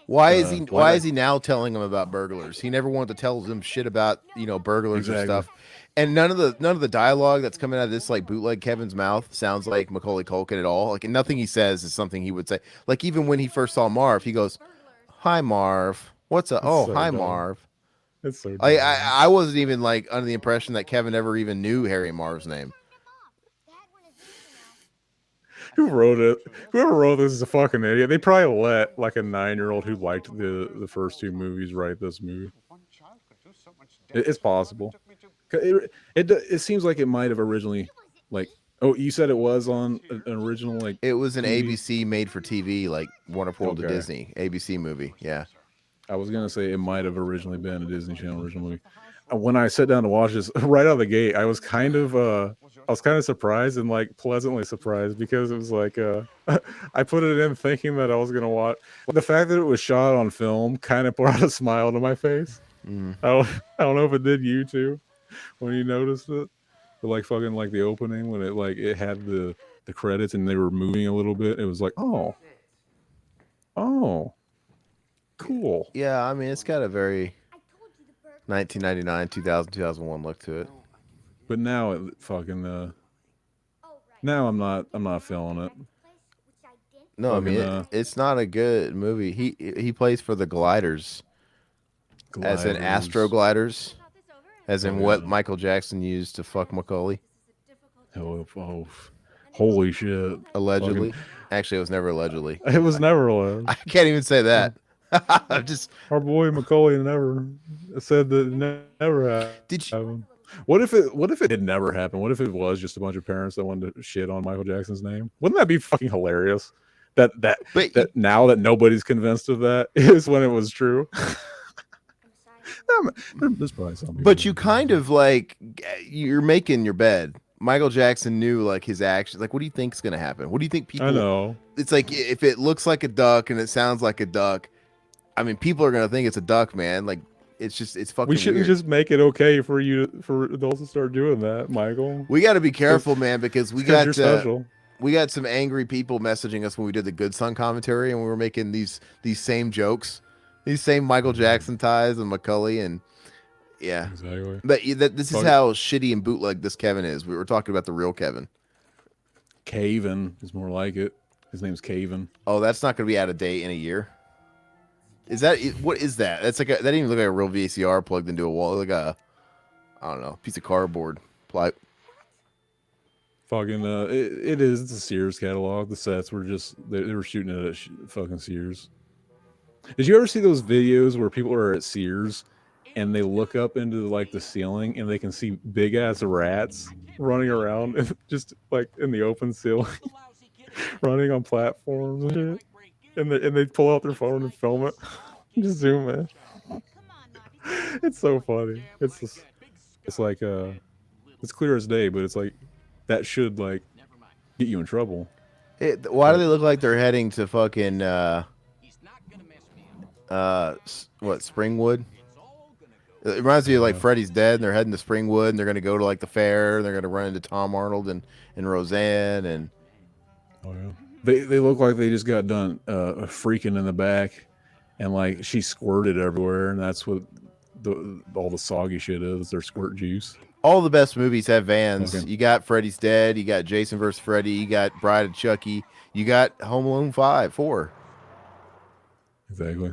Why is he now telling him about burglars? He never wanted to tell them shit about burglars and stuff. And none of the dialogue that's coming out of this like bootleg Kevin's mouth sounds like Macaulay Culkin at all. Like, nothing he says is something he would say. Like, even when he first saw Marv, he goes, "Hi Marv, what's up? Oh, hi Marv." It's so dumb. I wasn't even like under the impression that Kevin ever even knew Harry and Marv's name. Whoever wrote this is a fucking idiot. They probably let like a 9-year-old who liked the first two movies write this movie. It's possible. It seems like it might have originally like. Oh, you said it was on an original like. It was an TV? ABC made for TV, like Wonderful World of Disney ABC movie. Yeah. I was gonna say it might have originally been a Disney Channel original movie. When I sat down to watch this, right out of the gate, I was kind of surprised and like pleasantly surprised, because it was like I put it in thinking that I was gonna watch. The fact that it was shot on film kind of brought a smile to my face. I don't know if it did you too when you noticed it, but like fucking like the opening when it had the credits and they were moving a little bit. It was like oh, cool. Yeah, I mean, it's got a very 1999, 2000, 2001 look to it. But now it fucking now I'm not feeling it. No, fucking, I mean it's not a good movie. He plays for the Gliders. As in Astro Gliders. As in what Michael Jackson used to fuck Macaulay. Oh, holy shit! Allegedly. Actually, it was never allegedly. It was never alleged. I can't even say that. I'm just. Our boy Macaulay never said that it never happened. Did you? What if it did never happen? What if it was just a bunch of parents that wanted to shit on Michael Jackson's name? Wouldn't that be fucking hilarious? That now that nobody's convinced of that is when it was true. There's probably some people. But you kind of like you're making your bed. Michael Jackson knew like his actions. Like, what do you think is going to happen? What do you think people? I know. It's like if it looks like a duck and it sounds like a duck, I mean, people are going to think it's a duck, man. Like, it's fucking. We shouldn't weird. just make it okay for adults to start doing that, Michael. We got to be careful, man, because you're special. We got some angry people messaging us when we did the Good Son commentary, and we were making these same jokes, these same Michael Jackson ties and Macaulay, and yeah, exactly. But this is how shitty and bootleg this Kevin is. We were talking about the real Kevin. Caven is more like it. His name's Caven. Oh, that's not going to be out of date in a year. Is that what is that? That's like that didn't even look like a real VCR plugged into a wall. Like a, I don't know, piece of cardboard. Fucking it is. It's a Sears catalog. The sets were just they were shooting it at fucking Sears. Did you ever see those videos where people are at Sears and they look up into like the ceiling and they can see big ass rats running around just like in the open ceiling, running on platforms and shit, and they pull out their phone and film it, just zoom in. It's so funny. It's like it's clear as day, but it's like that should like get you in trouble. Why do they look like they're heading to fucking what, Springwood? It reminds me of like Freddy's Dead, and they're heading to Springwood, and they're going to go to like the fair, and they're going to run into Tom Arnold and Roseanne, and they look like they just got done freaking in the back, and like she squirted everywhere, and that's what all the soggy shit is. Their squirt juice. All the best movies have vans. Okay. You got Freddy's Dead, you got Jason vs. Freddy, you got Bride of Chucky, you got Home Alone 4. Exactly.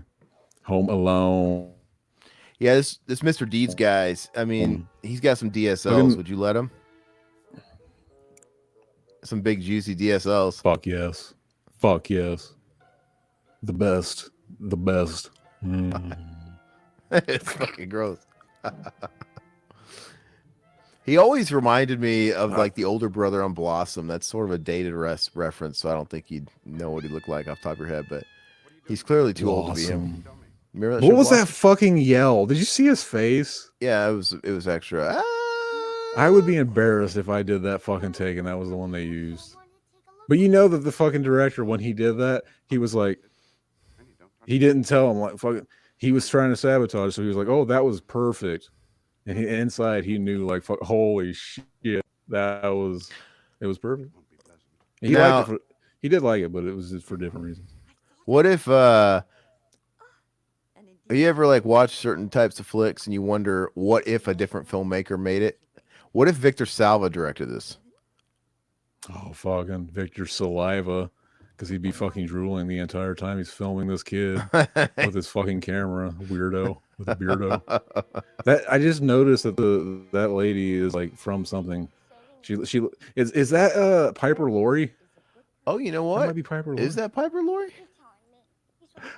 Home Alone. Yeah, this Mr. Deeds guys, I mean, he's got some DSLs. Would you let him? Some big juicy DSLs. Fuck yes. Fuck yes. The best. The best. It's fucking gross. He always reminded me of like the older brother on Blossom. That's sort of a dated reference, so I don't think you'd know what he looked like off the top of your head, but he's clearly too old to be him. Remember that what was Blossom? That fucking yell? Did you see his face? Yeah, it was extra. I would be embarrassed if I did that fucking take and that was the one they used. But you know that the fucking director, when he did that, he was like, he didn't tell him, like, fucking, he was trying to sabotage, so he was like, oh, that was perfect. And inside he knew, like, fuck, holy shit, it was perfect. He liked it he did like it, but it was just for different reasons. What if have you ever like watched certain types of flicks and you wonder what if a different filmmaker made it? What if Victor Salva directed this? Oh, fucking Victor Saliva, because he'd be fucking drooling the entire time he's filming this kid with his fucking camera, weirdo with a beardo. That I just noticed that that lady is like from something. She is that Piper Laurie? Oh, you know what? That might be Piper Laurie. Is that Piper Laurie?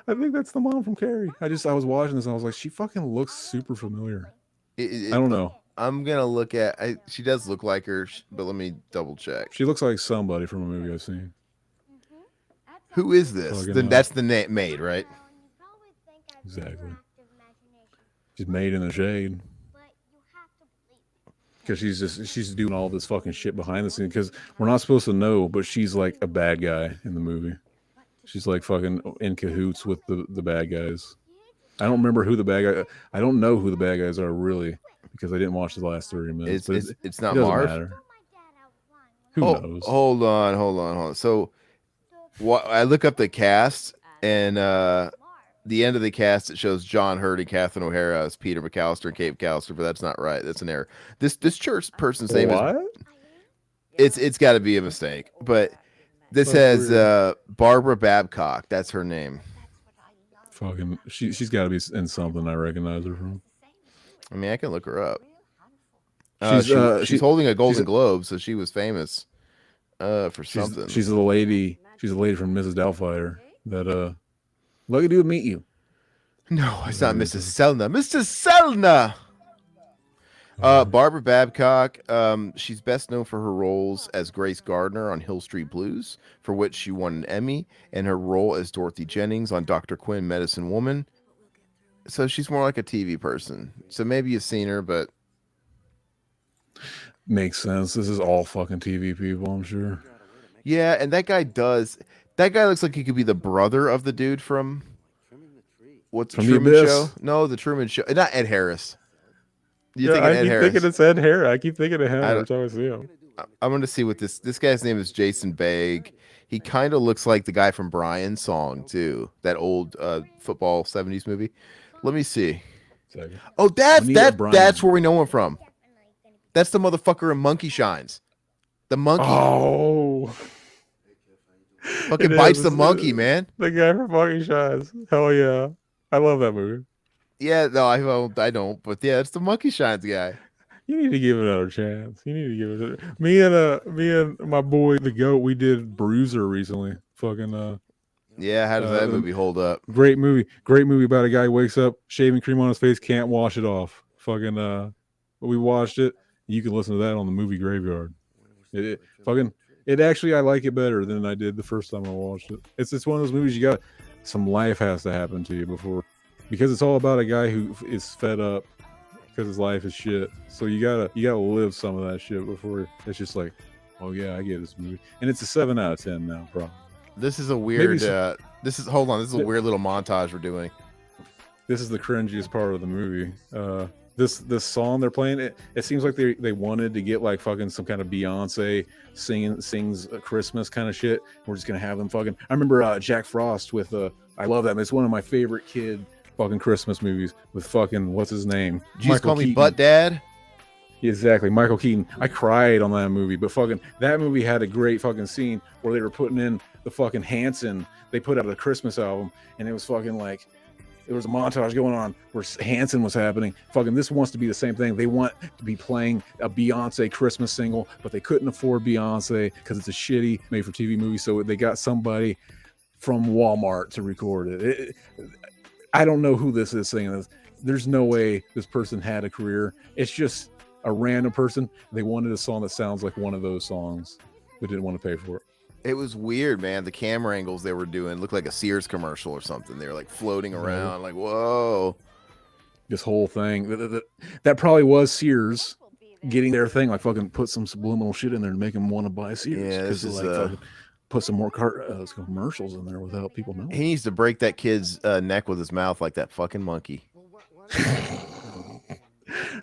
I think that's the mom from Carrie. I was watching this and I was like, she fucking looks super familiar. I don't know. I'm gonna look at. She does look like her, but let me double check. She looks like somebody from a movie I've seen. Who is this? Then that's the maid, right? Exactly. She's made in the shade. Because she's doing all this fucking shit behind the scenes. Because we're not supposed to know, but she's like a bad guy in the movie. She's like fucking in cahoots with the bad guys. I don't remember who the bad guy. I don't know who the bad guys are really because I didn't watch the last 30 minutes. It's not Marv. Matter. Who knows? Hold on. So, I look up the cast and the end of the cast it shows John Hurt and Catherine O'Hara as Peter McAllister and Kate McAllister, but that's not right. That's an error. This church person's name is. It's got to be a mistake, but. This has Barbara Babcock. That's her name. Fucking, she's got to be in something I recognize her from. I mean, I can look her up. She's holding a Golden Globe, so she was famous for something. She's the lady. She's the lady from Mrs. Doubtfire. That lucky to meet you. No, it's not Mrs. Selna. Mrs. Selna. Barbara Babcock. She's best known for her roles as Grace Gardner on Hill Street Blues, for which she won an Emmy, and her role as Dorothy Jennings on Dr. Quinn, Medicine Woman. So she's more like a TV person. So maybe you've seen her, but makes sense. This is all fucking TV people, I'm sure. Yeah, and that guy looks like he could be the brother of the dude from what's the Truman Show? No, the Truman Show. Not Ed Harris. I keep thinking it's Ed Harris. I keep thinking of him every time I see him. I'm going to see what this guy's name is. Jason Begg. He kind of looks like the guy from Brian's Song too. That old football 70s movie. Let me see. Oh, that's where we know him from. That's the motherfucker in Monkey Shines. The monkey. Oh. Fucking bites the monkey, man. The guy from Monkey Shines. Hell yeah. I love that movie. Yeah, no, I don't. But yeah, it's the Monkey Shines guy. You need to give it another chance. You need to give it. Me and my boy the goat, we did Bruiser recently. Fucking yeah, how does that movie hold up? Great movie about a guy who wakes up, shaving cream on his face, can't wash it off. Fucking we watched it. You can listen to that on the movie Graveyard. It actually, I like it better than I did the first time I watched it. It's one of those movies some life has to happen to you before, because it's all about a guy who is fed up because his life is shit. So you gotta live some of that shit before it's just like, oh yeah, I get this movie. And it's a 7 out of 10 now, probably. This is a weird. This is a weird little montage we're doing. This is the cringiest part of the movie. This song they're playing, it seems like they wanted to get like fucking some kind of Beyonce sings Christmas kind of shit. We're just gonna have them fucking. I remember Jack Frost with I love that. It's one of my favorite kid fucking Christmas movies with fucking what's his name? You just call me Butt Dad. Exactly, Michael Keaton. I cried on that movie, but fucking that movie had a great fucking scene where they were putting in the fucking Hanson. They put out a Christmas album, and it was fucking like. There was a montage going on where Hanson was happening. Fucking this wants to be the same thing. They want to be playing a Beyonce Christmas single, but they couldn't afford Beyonce because it's a shitty made-for-TV movie. So they got somebody from Walmart to record it. I don't know who this is singing this. There's no way this person had a career. It's just a random person. They wanted a song that sounds like one of those songs, but didn't want to pay for it. It was weird, man. The camera angles they were doing looked like a Sears commercial or something. They were like floating around, like, whoa. This whole thing. That probably was Sears getting their thing, like fucking put some subliminal shit in there to make them want to buy Sears. Yeah, this is like put some more commercials in there without people knowing. He needs to break that kid's neck with his mouth like that fucking monkey.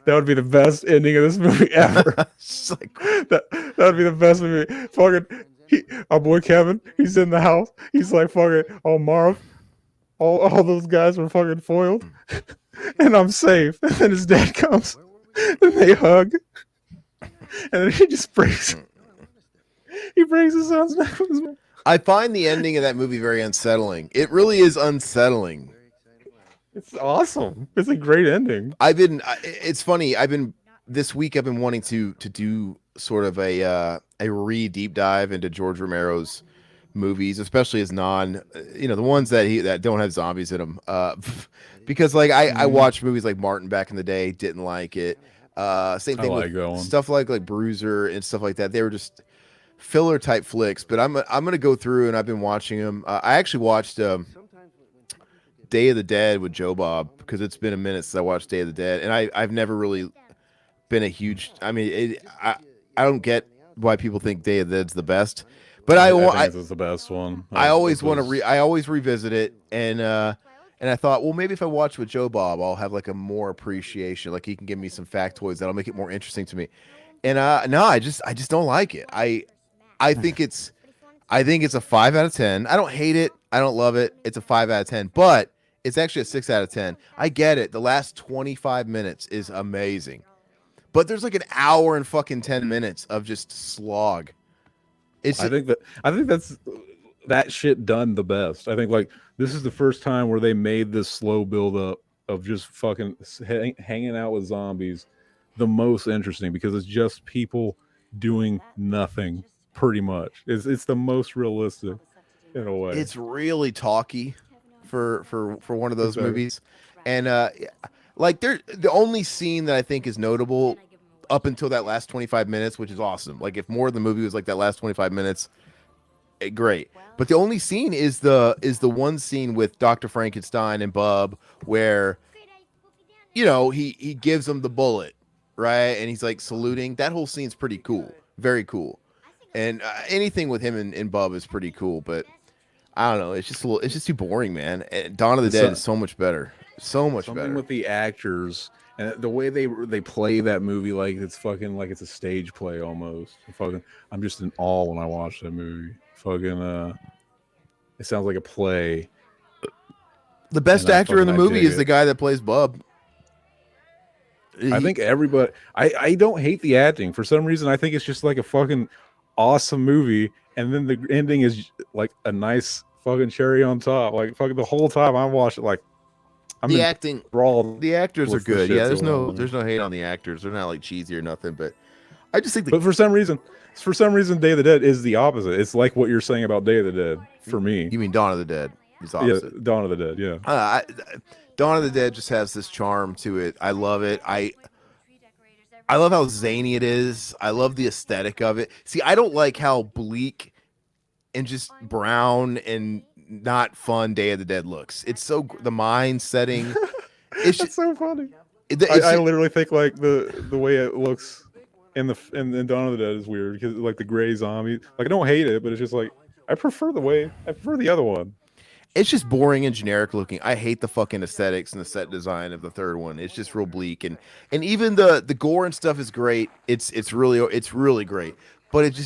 That would be the best ending of this movie ever. That would be the best movie. Fucking our boy Kevin, he's in the house. He's like fucking, oh Marv, all those guys were fucking foiled, and I'm safe. And then his dad comes, and they hug, and then he just breaks. He breaks his son's neck with his mouth. I find the ending of that movie very unsettling. It really is unsettling. It's awesome. It's a great ending. It's funny. This week I've been wanting to do sort of a deep dive into George Romero's movies, especially his the ones that don't have zombies in them. Because like I watched movies like Martin back in the day, didn't like it. Same thing with stuff like Bruiser and stuff like that. They were just filler type flicks. But I'm gonna go through and I've been watching them. I actually watched Day of the Dead with Joe Bob because it's been a minute since I watched Day of the Dead, and I've never really been a huge. I mean, I don't get why people think Day of the Dead's the best, but I think it's the best one. I always want to I always revisit it, and I thought, well, maybe if I watch with Joe Bob, I'll have like a more appreciation. Like he can give me some factoids that'll make it more interesting to me. And no, I just don't like it. I think it's a 5 out of 10. I don't hate it. I don't love it. It's a 5 out of 10, but it's actually a 6 out of 10. I get it. The last 25 minutes is amazing. But there's like an hour and fucking 10 minutes of just slog. I think that's that shit done the best. I think like this is the first time where they made this slow build up of just fucking hanging out with zombies, the most interesting because it's just people doing nothing pretty much. It's the most realistic in a way. It's really talky for one of those Exactly. movies. And like the only scene that I think is notable up until that last 25 minutes, which is awesome. Like if more of the movie was like that last 25 minutes, great. But the only scene is the one scene with Dr. Frankenstein and Bub where he gives him the bullet, right? And he's like saluting. That whole scene's pretty cool. Very cool. And anything with him and Bub is pretty cool, but I don't know. It's just too boring, man. And Dawn of the Dead is so much better. So much something better. with the actors and the way they play that movie like it's fucking like it's a stage play almost. I'm just in awe when I watch that movie. It sounds like a play. The best actor in the movie is the guy that plays Bub. I think everybody. I don't hate the acting for some reason. I think it's just like a fucking awesome movie, and then the ending is like a nice fucking cherry on top. Like fucking the whole time I watched it, like the acting, the actors are good. Yeah, there's no hate on the actors. They're not like cheesy or nothing, but I just think. But for some reason, Day of the Dead is the opposite. It's like what you're saying about Day of the Dead for me. You mean Dawn of the Dead? It's opposite. Yeah, Dawn of the Dead. Yeah. Dawn of the Dead just has this charm to it. I love it. I love how zany it is. I love the aesthetic of it. See, I don't like how bleak and just brown and not fun Day of the Dead looks. It's so the mine setting. It's just, so funny. I literally think like the way it looks in Dawn of the Dead is weird because like the gray zombie. Like I don't hate it, but it's just like I prefer the other one. It's just boring and generic looking. I hate the fucking aesthetics and the set design of the third one. It's just real bleak and even the gore and stuff is great. It's really great, but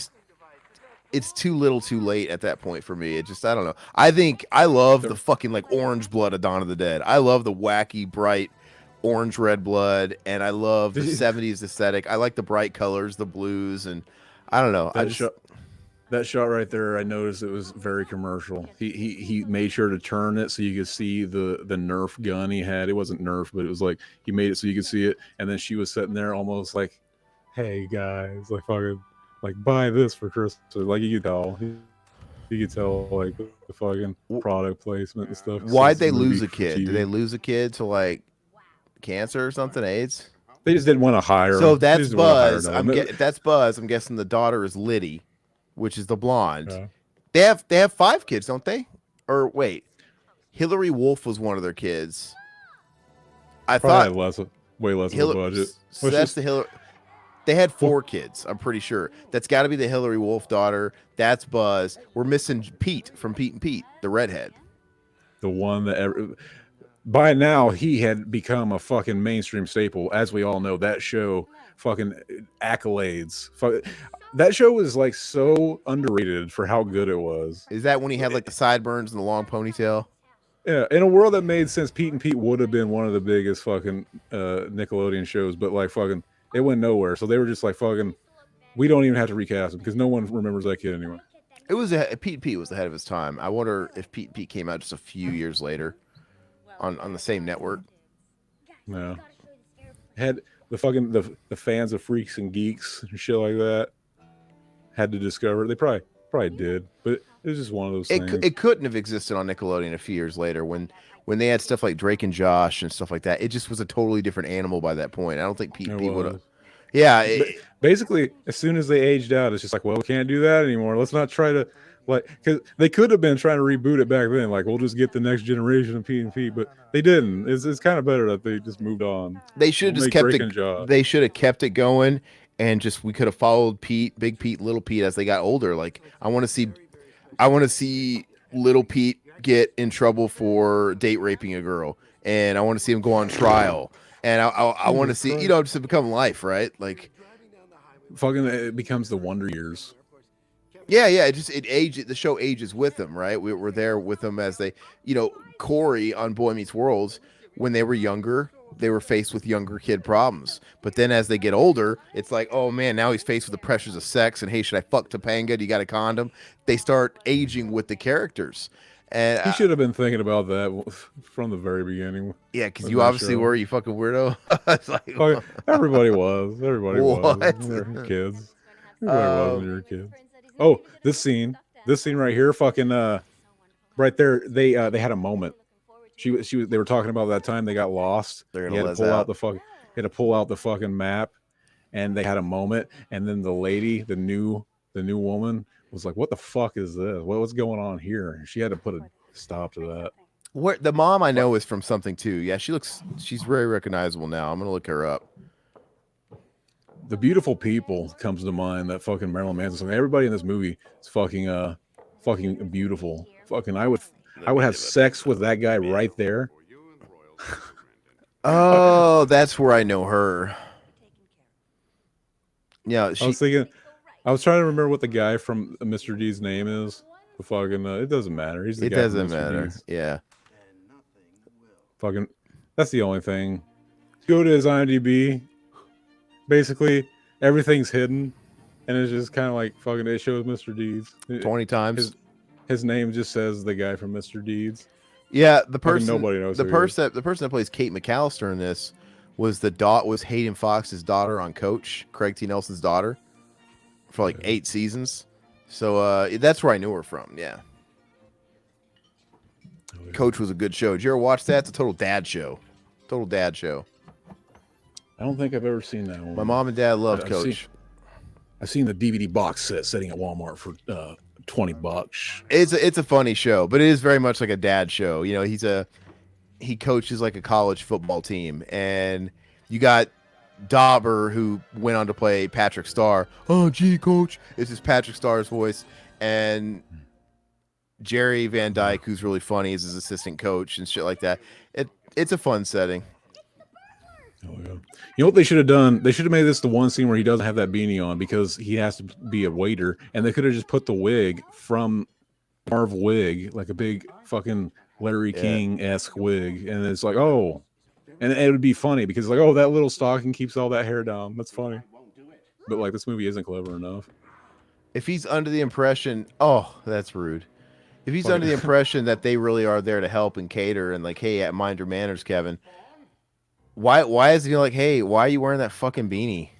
it's too little too late at that point for me. It just I don't know. I think I love the fucking like orange blood of Dawn of the Dead. I love the wacky bright orange red blood, and I love the 70s aesthetic. I like the bright colors, the blues, and I don't know. That shot right there, I noticed it was very commercial. He made sure to turn it so you could see the Nerf gun he had. It wasn't Nerf, but it was like he made it so you could see it. And then she was sitting there almost like, "Hey guys, like fucking, like buy this for Christmas." Like you could tell like the fucking product placement and stuff. Why'd they lose a kid? Did they lose a kid to like cancer or something? AIDS? They just didn't want to hire. So that's Buzz. That's Buzz. I'm guessing the daughter is Liddy, which is the blonde. Yeah. They have 5 kids, don't they? Or wait, Hillary Wolf was one of their kids. I thought way less of a budget. So that's the Hillary. They had 4 kids. I'm pretty sure that's got to be the Hillary Wolf daughter. That's Buzz. We're missing Pete from Pete and Pete, the redhead. The one that by now he had become a fucking mainstream staple, as we all know. That show, fucking accolades. That show was like so underrated for how good it was. Is that when he had like the sideburns and the long ponytail? Yeah, in a world that made sense, Pete and Pete would have been one of the biggest fucking Nickelodeon shows, but like fucking it went nowhere. So they were just like fucking, we don't even have to recast him because no one remembers that kid anyway. It was Pete and Pete was ahead of his time. I wonder if Pete and Pete came out just a few years later on the same network. No, had the fucking the fans of Freaks and Geeks and shit like that had to discover it. They probably did, but it was just one of those things. It couldn't have existed on Nickelodeon a few years later when they had stuff like Drake and Josh and stuff like that. It just was a totally different animal by that point. I don't think Pete would have. Yeah. Basically, as soon as they aged out, it's just like, well, we can't do that anymore. Let's not try to like, because they could have been trying to reboot it back then. Like, we'll just get the next generation of Pete and Pete, but they didn't. It's kind of better that they just moved on. They should have just kept it. They should have kept it going. And we could have followed Pete, Big Pete, Little Pete as they got older. Like I want to see Little Pete get in trouble for date raping a girl, and I want to see him go on trial, and I want to see just to become life, right? Like fucking it becomes the Wonder Years. Yeah. The show ages with them, right? We're there with them as they, Corey on Boy Meets World when they were younger. They were faced with younger kid problems. But then as they get older, it's like, oh man, now he's faced with the pressures of sex and hey, should I fuck Topanga? Do you got a condom? They start aging with the characters. And He should have been thinking about that from the very beginning. yeah, because you obviously were, you fucking weirdo. It's like, Everybody was. Everybody was. What? They're kids. Everybody was when you were kids. Oh, this scene right here, fucking right there. They had a moment. She was. They were talking about that time they got lost. They're He gonna had to pull out the fuck. He had to pull out the fucking map, and they had a moment. And then the lady, the new woman, was like, "What the fuck is this? What's going on here?" And she had to put a stop to that. What the mom I know is from something too. Yeah, she's very recognizable now. I'm gonna look her up. The Beautiful People comes to mind. That fucking Marilyn Manson song. Everybody in this movie is fucking beautiful. Fucking I would have sex with that guy right there. Oh, that's where I know her. Yeah, I was trying to remember what the guy from Mr. D's name is. The fucking it doesn't matter. He's the guy from Mr. D's. Yeah. Fucking that's the only thing. Go to his IMDb. Basically, everything's hidden, and it's just kind of like fucking. It shows Mr. Deeds 20 times. His name just says the guy from Mr. Deeds. Yeah, the person. Nobody knows the person that plays Kate McAllister in this was Hayden Fox's daughter on Coach, Craig T. Nelson's daughter, for like 8 seasons. So that's where I knew her from. Yeah. Coach was a good show. Did you ever watch that? It's a total dad show. Total dad show. I don't think I've ever seen that one. My mom and dad loved Coach. I've seen the DVD box set sitting at Walmart for $20. It's a funny show, but it is very much like a dad show. You know, he coaches like a college football team, and you got Dauber, who went on to play Patrick Star. Oh, gee, Coach. This is Patrick Star's voice. And Jerry Van Dyke, who's really funny, is his assistant coach and shit like that. It's a fun setting. Oh, yeah. You know what they should have done? They should have made this the one scene where he doesn't have that beanie on because he has to be a waiter, and they could have just put the wig from Marv wig, like a big fucking Larry King-esque wig, and it's like, oh, and it would be funny because like, oh, that little stocking keeps all that hair down. That's funny. But like, this movie isn't clever enough. If he's under the impression, oh, that's rude. If he's under the impression that they really are there to help and cater and like, hey, mind your manners, Kevin. Why is he like, hey, why are you wearing that fucking beanie?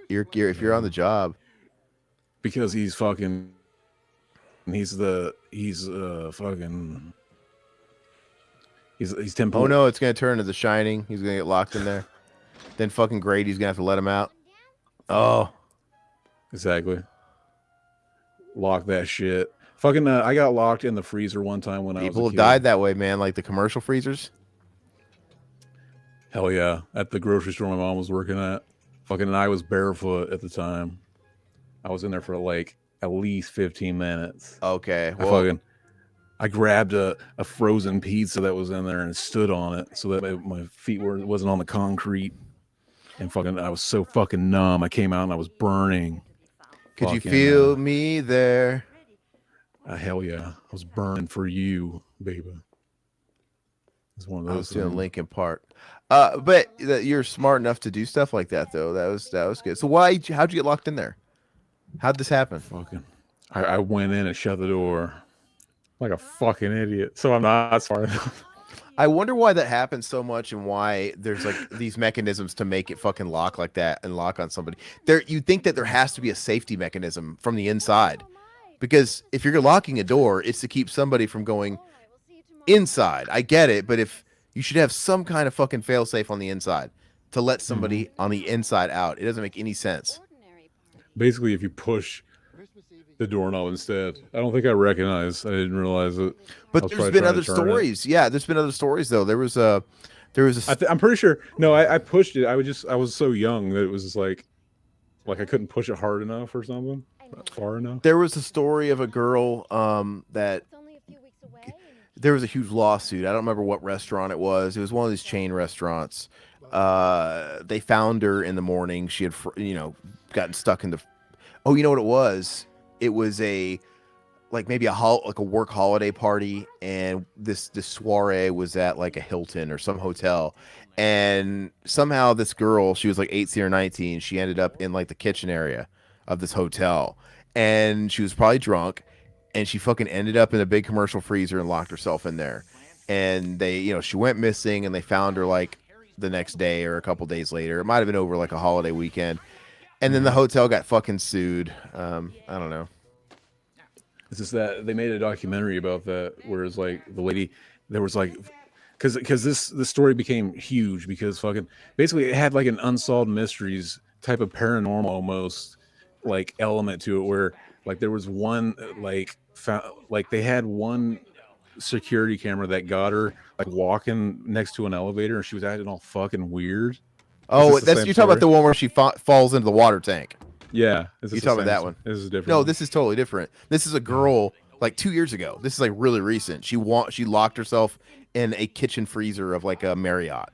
If you're on the job. Because he's fucking he's Tim Oh no, it's gonna turn into The Shining. He's gonna get locked in there. Then fucking Grady's gonna have to let him out. Oh. Exactly. Lock that shit. Fucking I got locked in the freezer one time when I was a kid. People have died that way, man, like the commercial freezers. Hell yeah. At the grocery store my mom was working at. Fucking, and I was barefoot at the time. I was in there for like at least 15 minutes. Okay. Well, I grabbed a frozen pizza that was in there and stood on it so that my feet wasn't on the concrete. And fucking, I was so fucking numb. I came out and I was burning. Could you feel me there? Hell yeah. I was burning for you, baby. It's one of those. I was doing Linkin Park. But you're smart enough to do stuff like that, though. That was good. So how'd you get locked in there? How'd this happen? Fucking, I went in and shut the door like a fucking idiot. So I'm not smart enough. I wonder why that happens so much and why there's like these mechanisms to make it fucking lock like that and lock on somebody. You'd think that there has to be a safety mechanism from the inside, because if you're locking a door, it's to keep somebody from going inside. I get it, but if you should have some kind of fucking failsafe on the inside to let somebody on the inside out. It doesn't make any sense. Basically, if you push the doorknob instead. I don't think I recognized. I didn't realize it. But there's been other stories. Yeah, there's been other stories though. There was a. I'm pretty sure. No, I pushed it. I was so young that it was just like I couldn't push it hard enough or something, not far enough. There was a story of a girl that. There was a huge lawsuit. I don't remember what restaurant it was. It was one of these chain restaurants. They found her in the morning. She had, gotten stuck in the. Oh, you know what it was? It was maybe a work holiday party, and this soiree was at like a Hilton or some hotel, and somehow this girl, she was like 18 or 19. She ended up in like the kitchen area of this hotel, and she was probably drunk. and she fucking ended up in a big commercial freezer and locked herself in there. And they, she went missing, and they found her like the next day or a couple days later. It might have been over like a holiday weekend. And then the hotel got fucking sued. I don't know. It's just that they made a documentary about that, whereas like the lady, there was like, because this story became huge because fucking basically it had like an unsolved mysteries type of paranormal almost like element to it, where like there was one like like they had one security camera that got her like walking next to an elevator, and she was acting all fucking weird. Oh, that's you're talking about the one where she falls into the water tank. Yeah, you talking about that one? This is different. No, this is totally different. This is a girl like 2 years ago. This is like really recent. She locked herself in a kitchen freezer of like a Marriott.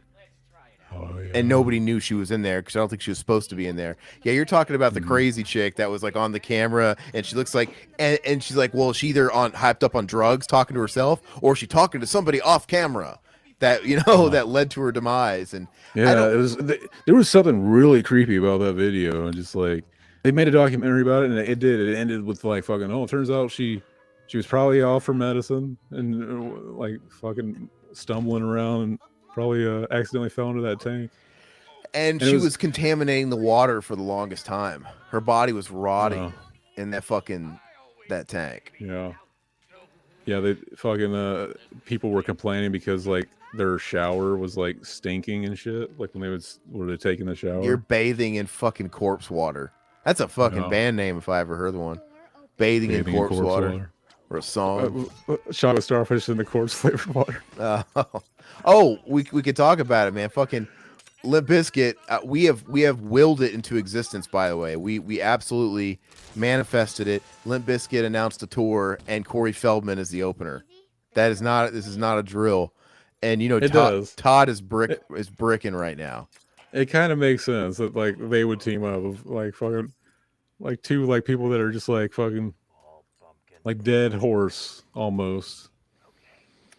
Oh, yeah. And nobody knew she was in there because I don't think she was supposed to be in there. Yeah, you're talking about the crazy chick that was like on the camera, and she looks like, and she's like, well, she either hyped up on drugs, talking to herself, or she talking to somebody off camera that that led to her demise. And yeah, there was something really creepy about that video, and just like they made a documentary about it, and it ended with like fucking, oh, it turns out she was probably off for medicine and like fucking stumbling around and probably accidentally fell into that tank. And she was contaminating the water for the longest time. Her body was rotting in that tank. Yeah. Yeah, they fucking people were complaining because like their shower was like stinking and shit. Like when they taking the shower. You're bathing in fucking corpse water. That's a fucking band name if I ever heard one. Bathing in corpse water. Or a song. Shot of starfish in the corpse flavored water. We could talk about it, man. Fucking Limp Bizkit. We have willed it into existence. By the way, we absolutely manifested it. Limp Bizkit announced a tour, and Corey Feldman is the opener. This is not a drill. And Todd is bricking right now. It kind of makes sense that like they would team up of like fucking like two like people that are just like fucking like Dead Horse almost,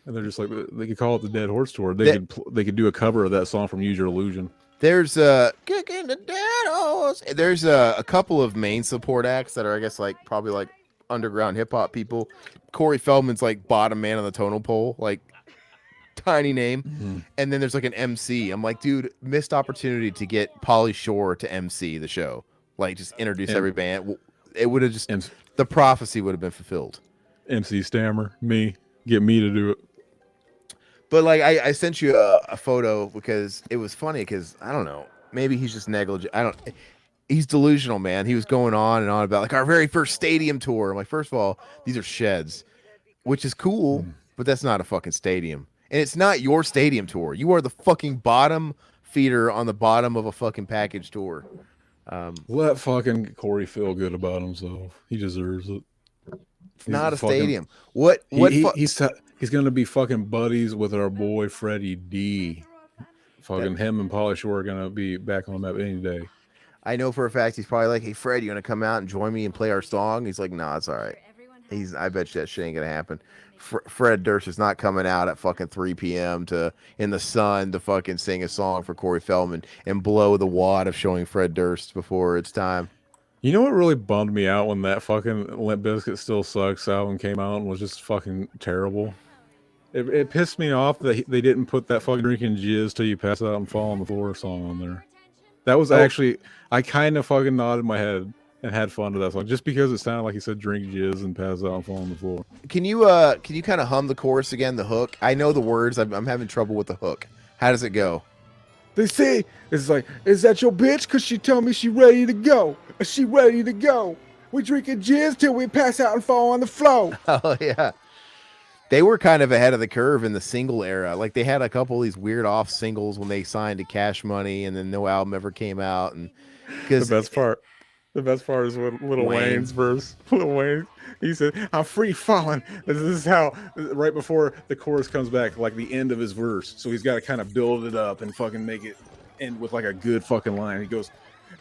and they're just like they could call it the Dead Horse Tour. They could do a cover of that song from Use Your Illusion. There's Kicking the Dead Horse. There's a couple of main support acts that are I guess like probably like underground hip hop people. Corey Feldman's like bottom man on the tonal pole, like tiny name, and then there's like an MC. I'm like, dude, missed opportunity to get Pauly Shore to MC the show, like just introduce every band. It would have just the prophecy would have been fulfilled. MC Stammer, get me to do it. But like I sent you a photo because it was funny because I don't know, maybe he's just negligent. He's delusional, man. He was going on and on about like our very first stadium tour. I'm like, first of all, these are sheds, which is cool, but that's not a fucking stadium. And it's not your stadium tour. You are the fucking bottom feeder on the bottom of a fucking package tour. Let fucking Corey feel good about himself. He deserves it. It's not a stadium. He's gonna be fucking buddies with our boy Freddie D. Fucking him and Pauly Shore are gonna be back on the map any day. I know for a fact he's probably like, hey Fred, you gonna come out and join me and play our song? He's like, nah, it's all right. I bet you that shit ain't gonna happen. Fred Durst is not coming out at fucking 3 p.m. in the sun to fucking sing a song for Corey Feldman and blow the wad of showing Fred Durst before it's time. You know what really bummed me out when that fucking Limp Bizkit Still Sucks album came out and was just fucking terrible? It pissed me off that they didn't put that fucking Drinking Jizz Till You Pass Out and Fall on the Floor song on there. That was actually, I kind of fucking nodded my head and had fun to that song just because it sounded like he said drink jizz and pass out and fall on the floor. Can you kind of hum the chorus again, the hook? I know the words. I'm having trouble with the hook. How does it go? They say it's like, is that your bitch? Cause she told me she ready to go. She ready to go. We drinking jizz till we pass out and fall on the floor. Oh yeah. They were kind of ahead of the curve in the single era. Like they had a couple of these weird off singles when they signed to Cash Money, and then no album ever came out. And because the best part is when Lil Wayne's verse. Lil Wayne, he said, "I'm free falling." This is how right before the chorus comes back, like the end of his verse. So he's got to kind of build it up and fucking make it end with like a good fucking line. He goes,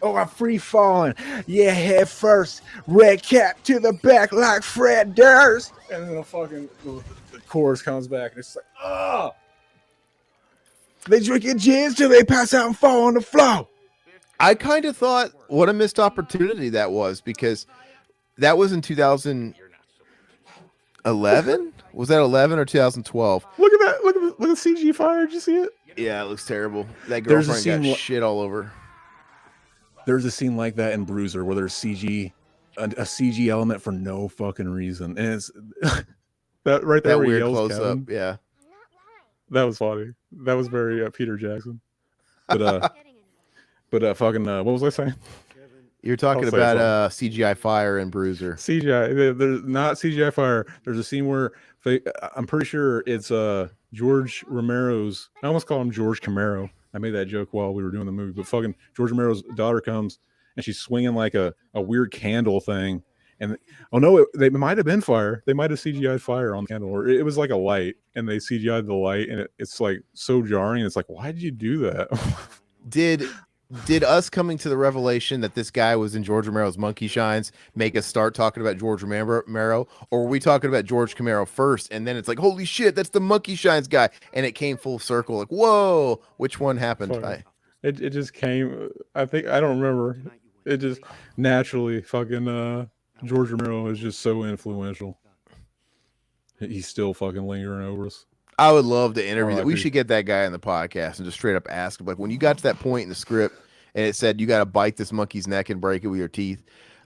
"Oh, I'm free falling, yeah, head first, red cap to the back like Fred Durst." And then the chorus comes back, and it's like, oh, they drinking jizz till they pass out and fall on the floor. I kind of thought, what a missed opportunity that was, because that was in 2000. 11? Was that 11 or 2012? Look at that! Look at CG fire. Did you see it? Yeah, it looks terrible. That There's a girlfriend got scene shit all over. There's a scene like that in Bruiser where there's CG, a CG element for no fucking reason, and it's that right there That where he weird yells close Kevin. up. Yeah. That was funny. That was very Peter Jackson. But fucking what was I saying? You're talking about CGI fire and Bruiser. CGI. There's not CGI fire. There's a scene where I'm pretty sure it's George Romero's. I almost call him George Camaro. I made that joke while we were doing the movie, but fucking George Romero's daughter comes and she's swinging like a weird candle thing. And oh no, they might have been fire. They might have CGI'd fire on the candle, or it was like a light, and they CGI'd the light, and it's like so jarring. It's like, why did you do that? Did us coming to the revelation that this guy was in George Romero's Monkey Shines make us start talking about George Romero, or were we talking about George Camaro first, and then it's like, holy shit, that's the Monkey Shines guy, and it came full circle, like, whoa, which one happened? It just came. I don't remember. It just naturally fucking George Romero is just so influential. He's still fucking lingering over us. I would love to interview that. We should get that guy on the podcast and just straight up ask him, like, when you got to that point in the script and it said you got to bite this monkey's neck and break it with your teeth,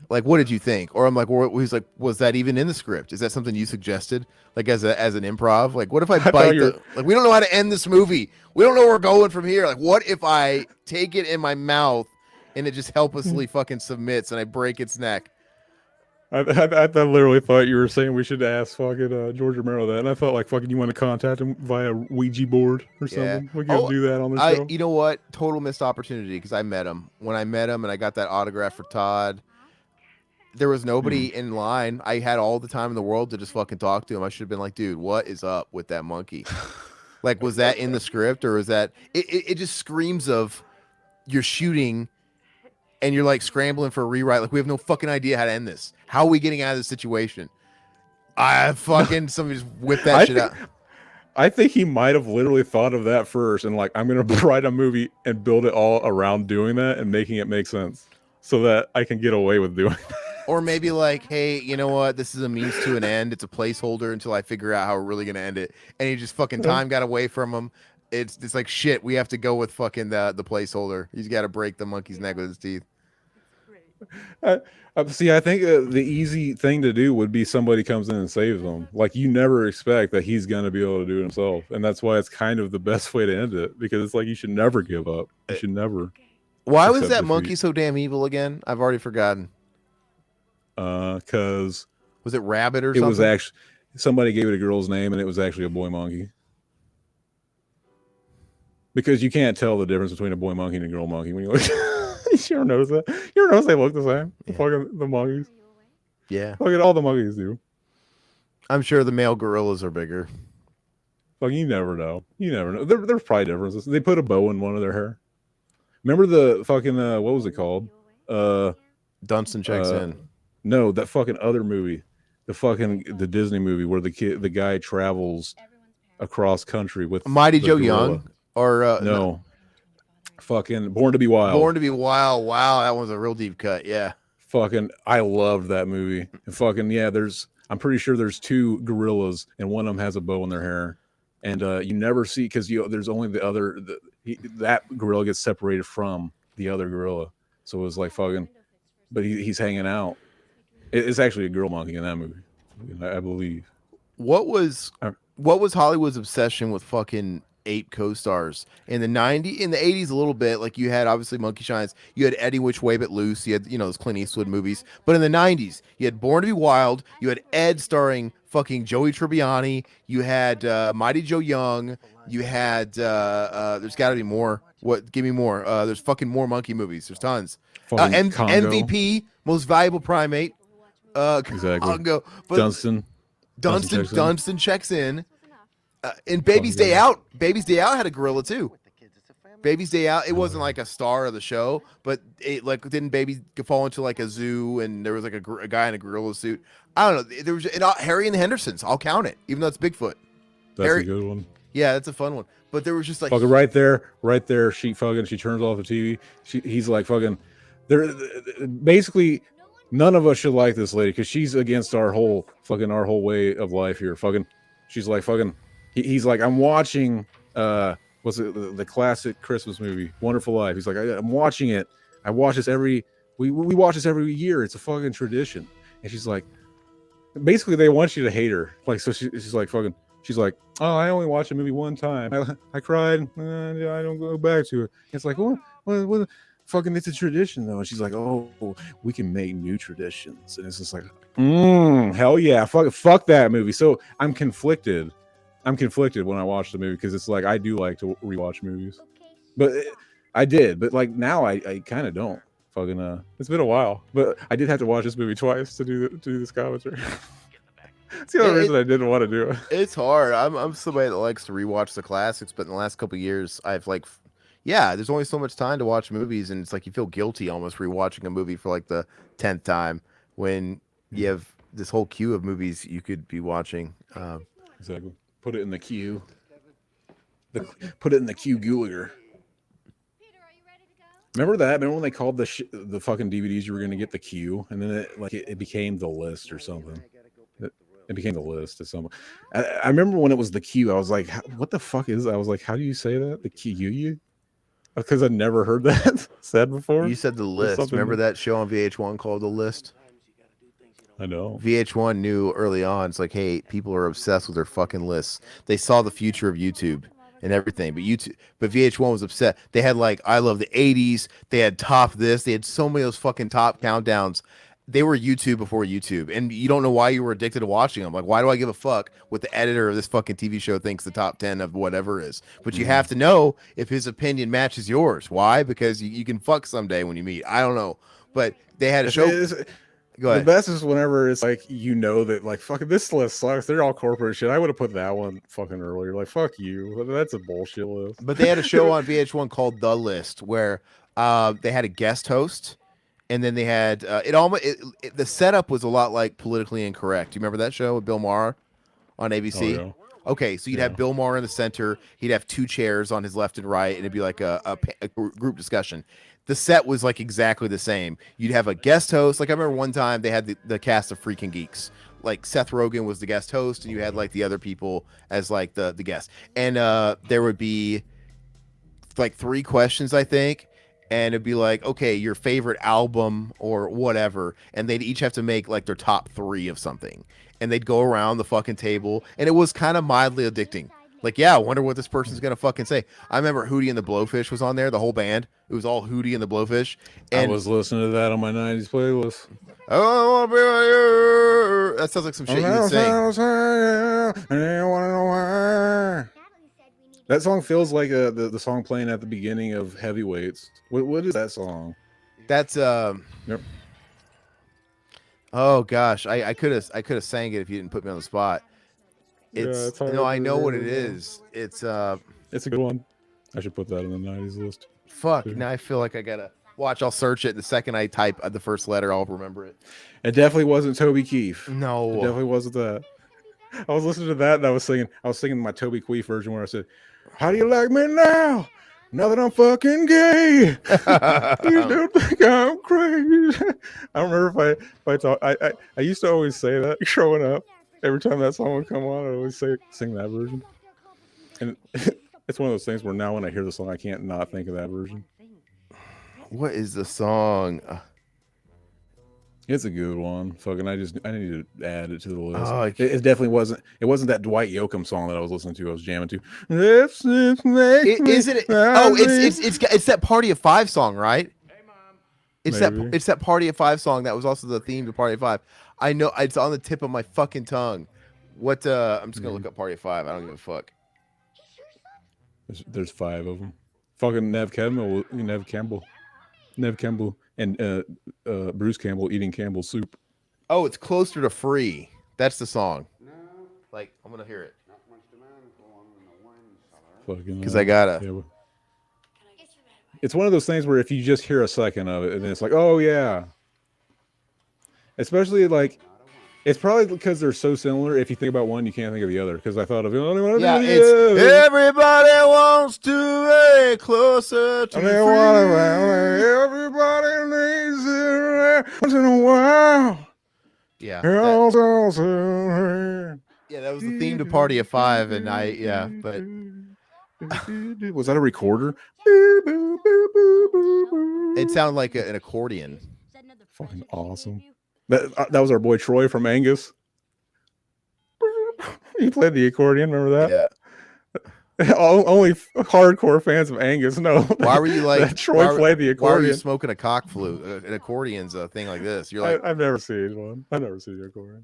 like, what did you think? Or I'm like, he's like, was that even in the script? Is that something you suggested, like as an improv? Like, what if I bite like, we don't know how to end this movie. We don't know where we're going from here. Like, what if I take it in my mouth and it just helplessly fucking submits and I break its neck? I literally thought you were saying we should ask fucking George Romero that, and I felt like fucking you want to contact him via Ouija board or something. We could do that on the show. You know what? Total missed opportunity because I met him. When I met him and I got that autograph for Todd, there was nobody in line. I had all the time in the world to just fucking talk to him. I should have been like, dude, what is up with that monkey? Like, was that in the script, or is that it just screams of you're shooting and you're like scrambling for a rewrite. Like, we have no fucking idea how to end this. How are we getting out of this situation? Somebody just whip that shit out. I think he might have literally thought of that first and like, I'm going to write a movie and build it all around doing that and making it make sense so that I can get away with doing that. Or maybe like, hey, you know what? This is a means to an end. It's a placeholder until I figure out how we're really going to end it. And he just fucking time got away from him. It's like, shit, we have to go with fucking the placeholder. He's got to break the monkey's neck with his teeth. See, I think the easy thing to do would be somebody comes in and saves him. Like, you never expect that he's going to be able to do it himself. And that's why it's kind of the best way to end it, because it's like, you should never give up. You should never. Why was that monkey so damn evil again? I've already forgotten. Because was it Rabbit or something? It was actually, somebody gave it a girl's name and it was actually a boy monkey. Because you can't tell the difference between a boy monkey and a girl monkey when you look. You ever notice that? You ever notice they look the same? Yeah. Fucking the monkeys. Yeah. Look at all the monkeys do. I'm sure the male gorillas are bigger. Like, you never know. You never know. There's probably differences. They put a bow in one of their hair. Remember the fucking what was it called? Dunstan Checks In. No, that fucking other movie. The Disney movie where the guy travels across country with Mighty Joe Young. Or no. Fucking Born to be Wild. Born to be Wild. Wow, that was a real deep cut. Yeah. Fucking, I loved that movie. And fucking, yeah, I'm pretty sure there's two gorillas and one of them has a bow in their hair. And you never see, because there's only that gorilla gets separated from the other gorilla. So it was like fucking, but he's hanging out. It's actually a girl monkey in that movie, I believe. What was Hollywood's obsession with fucking ape co-stars in the 90s? In the 80s a little bit, like, you had obviously Monkey Shines, you had Eddie Which Way But Loose, you had those Clint Eastwood movies, but in the 90s you had Born to be Wild, you had Ed starring fucking Joey Tribbiani, you had Mighty Joe Young, you had there's got to be more. Give me more. There's fucking more monkey movies. There's tons. MVP, Most Valuable Primate, exactly. Congo, but Dunstan checks in. And Baby's Day Out had a gorilla too. Baby's Day Out, it wasn't like a star of the show, but it like didn't Baby fall into like a zoo and there was like a guy in a gorilla suit. I don't know. There was Harry and the Hendersons. I'll count it, even though it's Bigfoot. That's a good one. Yeah, that's a fun one. But there was just like fucking right there. She turns off the TV. He's like fucking. They're basically none of us should like this lady because she's against our whole way of life here. Fucking, she's like fucking. He's like, I'm watching. What's it? The classic Christmas movie, Wonderful Life. He's like, I'm watching it. I watch this every. We watch this every year. It's a fucking tradition. And she's like, basically, they want you to hate her. Like, so she's like fucking. She's like, oh, I only watched a movie one time. I cried. I don't go back to it. It's like, what? Fucking, it's a tradition though. And she's like, oh, we can make new traditions. And it's just like, hell yeah, fuck that movie. So I'm conflicted when I watch the movie because it's like I do like to rewatch movies, but I did. But like now, I kind of don't. Fucking, it's been a while, but I did have to watch this movie twice to do this commentary. It's the only reason I didn't want to do it. It's hard. I'm somebody that likes to rewatch the classics, but in the last couple of years, I've like, yeah, there's only so much time to watch movies, and it's like you feel guilty almost rewatching a movie for like the 10th time when you have this whole queue of movies you could be watching. Exactly. Put it in the queue. Put it in the queue, Gulager. Remember that? Remember when they called the fucking DVDs you were going to get the queue, and then it became the list or something. It became the list or something. I remember when it was the queue. I was like, "What the fuck is that?" I was like, "How do you say that? The queue?" Because I'd never heard that said before. You said the list. Remember that show on VH1 called The List? I know. VH1 knew early on. It's like, hey, people are obsessed with their fucking lists. They saw the future of YouTube and everything, but VH1 was upset. They had like I love the 80s. They had top this. They had so many of those fucking top countdowns. They were YouTube before YouTube, and you don't know why you were addicted to watching them. Like, why do I give a fuck what the editor of this fucking TV show thinks the top 10 of whatever is? But you have to know if his opinion matches yours. Why? Because you can fuck someday when you meet. I don't know, but they had a show. Go ahead. The best is whenever it's like that like fucking this list sucks. They're all corporate shit. I would have put that one fucking earlier. Like fuck you. That's a bullshit list. But they had a show on VH1 called The List where they had a guest host. And then they had the setup was a lot like Politically Incorrect. Do you remember that show with Bill Maher on ABC? Oh, yeah. Okay, so you'd have Bill Maher in the center. He'd have two chairs on his left and right, and it'd be like a group discussion. The set was like exactly the same. You'd have a guest host. Like I remember one time they had the cast of Freaking Geeks. Like Seth Rogen was the guest host, and you had like the other people as like the guests. And there would be like 3 questions, I think. And it'd be like, okay, your favorite album or whatever. And they'd each have to make like their top 3 of something. And they'd go around the fucking table. And it was kind of mildly addicting. Like, yeah, I wonder what this person's going to fucking say. I remember Hootie and the Blowfish was on there, the whole band. It was all Hootie and the Blowfish. And I was listening to that on my 90s playlist. Oh, that sounds like some shit you would sing. That song feels like the song playing at the beginning of Heavyweights. What is that song? That's Yep. Oh gosh, I could have sang it if you didn't put me on the spot. It's no, I know what it is. It's a good one. I should put that in the 90s list. Fuck. Now I feel like I gotta watch. I'll search it. The second I type the first letter, I'll remember it. It definitely wasn't Toby Keith. No, it definitely wasn't that. I was listening to that and I was singing my Toby Keith version where I said, "How do you like me now? Now that I'm fucking gay, you don't think I'm crazy." I don't remember if I talk. I used to always say that growing up. Every time that song would come on, I always sing that version. And it's one of those things where now when I hear the song, I can't not think of that version. What is the song? It's a good one. Fucking, I need to add it to the list. Oh, it definitely wasn't. It wasn't that Dwight Yoakam song that I was listening to. I was jamming to. Isn't it? Oh, it's that Party of 5 song, right? Hey, Mom. It's that Party of 5 song that was also the theme to Party of 5. I know it's on the tip of my fucking tongue. What? I'm just gonna look up Party of 5. I don't give a fuck. There's 5 of them. Fucking Nev Campbell, and Bruce Campbell eating Campbell's soup. Oh, it's Closer to Free. That's the song. Like, I'm gonna hear it. Because I gotta. Yeah, it's one of those things where if you just hear a second of it, and then it's like, oh yeah. Especially like, it's probably because they're so similar. If you think about one, you can't think of the other. Because I thought of the only one. Yeah, it's everybody wants to be closer to free. Everybody needs it once in a while. Yeah. that That was the theme to Party of Five, and but was that a recorder? it sounded like an accordion. Fucking awesome. That was our boy Troy from Angus. He played the accordion. Remember that? Yeah. Only hardcore fans of Angus know. Why were you like Troy played the accordion? Why were you smoking a cock flute? An accordion's a thing like this. You're like, I've never seen one. I've never seen the accordion.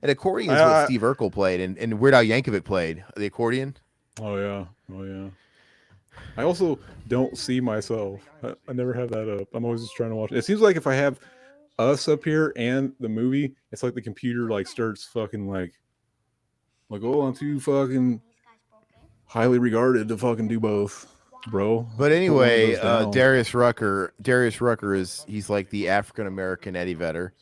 an accordion is what Steve Urkel played, and Weird Al Yankovic played the accordion. Oh yeah. I also don't see myself. I never have that up. I'm always just trying to watch it. It seems like if I have us up here and the movie, it's like the computer like starts fucking like oh, I'm too fucking highly regarded to fucking do both, bro. But anyway, Darius Rucker he's like the African American Eddie Vedder.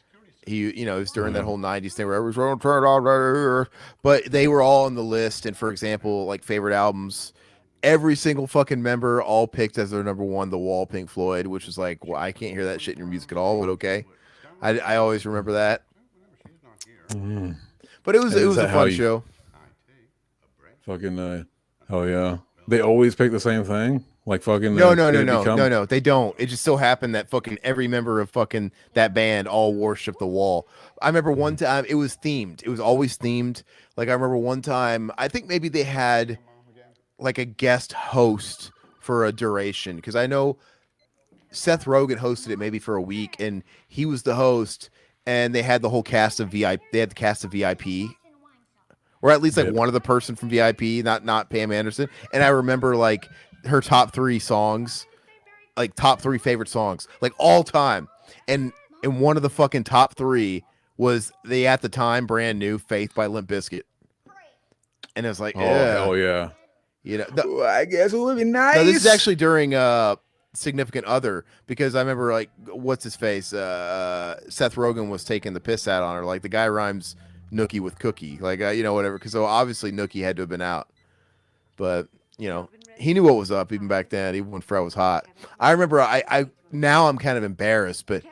He was during that whole '90s thing where everyone's going to turn it on, but they were all on the list. And for example, like favorite albums, every single fucking member all picked as their number one The Wall, Pink Floyd, which is like, well, I can't hear that shit in your music at all, but okay. I always remember that. But it was a fun show. Fucking oh yeah, they always pick the same thing. Like fucking no, they don't. It just so happened that fucking every member of fucking that band all worship The Wall. I remember one time it was themed. It was always themed. Like I remember one time, I think maybe they had like a guest host for a duration, because I know Seth Rogen hosted it maybe for a week, and he was the host, and they had the whole cast of VIP. They had the cast of VIP. Or at least like one of the person from VIP, not Pam Anderson. And I remember like her top 3 songs, like top 3 favorite songs, like all time. And one of the fucking top 3 was the at the time brand new Faith by Limp Bizkit. And it was like, hell yeah. I guess it would be nice. No, this is actually during Significant Other, because I remember like what's his face? Seth Rogen was taking the piss out on her. Like the guy rhymes Nookie with cookie, like whatever, because so obviously Nookie had to have been out, but he knew what was up even back then, even when Fred was hot. I remember I now I'm kind of embarrassed, but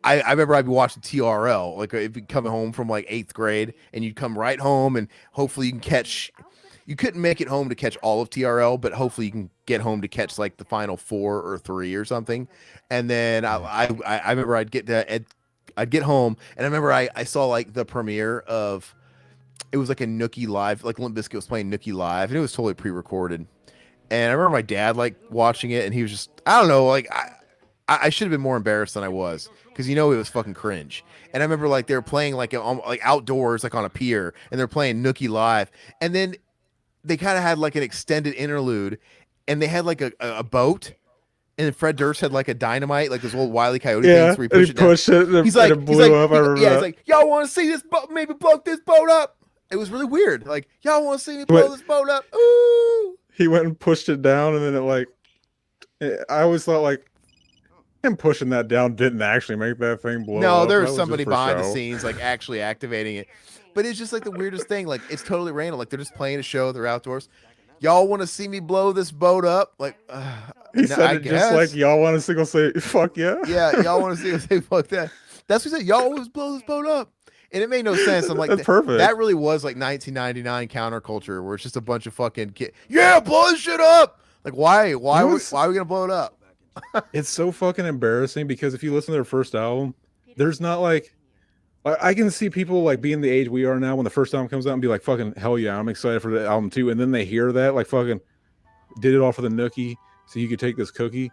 I remember I'd be watching TRL, like if you coming home from like 8th grade, and you'd come right home, and hopefully you couldn't make it home to catch all of TRL, but hopefully you can get home to catch like the final 4 or 3 or something. And then I remember I'd get home, and I remember I saw like the premiere of, it was like a Nookie Live, like Limp Bizkit was playing Nookie Live, and it was totally pre-recorded. And I remember my dad like watching it, and he was just, I don't know, like I should have been more embarrassed than I was, because it was fucking cringe. And I remember like they were playing like outdoors, like on a pier, and they're playing Nookie Live, and then they kind of had like an extended interlude, and they had like a boat. And then Fred Durst had like a dynamite, like those old Wile E. Coyote things where he pushed it down. He's like, it blew up. He's like, y'all want to see this boat? Maybe blow this boat up. It was really weird. Like, y'all want to see me blow this boat up? Ooh. He went and pushed it down, and then I always thought like him pushing that down didn't actually make that thing blow up. No, there was somebody behind the scenes like actually activating it. But it's just like the weirdest thing. Like it's totally random. Like they're just playing a show. They're outdoors. Y'all want to see me blow this boat up? Like, he said it just like y'all want to see go say fuck yeah. Yeah, y'all want to see go say fuck that. That's what he said. Y'all always blow this boat up, and it made no sense. I'm like, that's perfect. That really was like 1999 counterculture, where it's just a bunch of fucking kids. Yeah, blow this shit up. Like, why are we gonna blow it up? It's so fucking embarrassing, because if you listen to their first album, there's not like. I can see people like being the age we are now when the first album comes out and be like, fucking hell yeah, I'm excited for the album too. And then they hear that, like, fucking did it all for the nookie so you could take this cookie.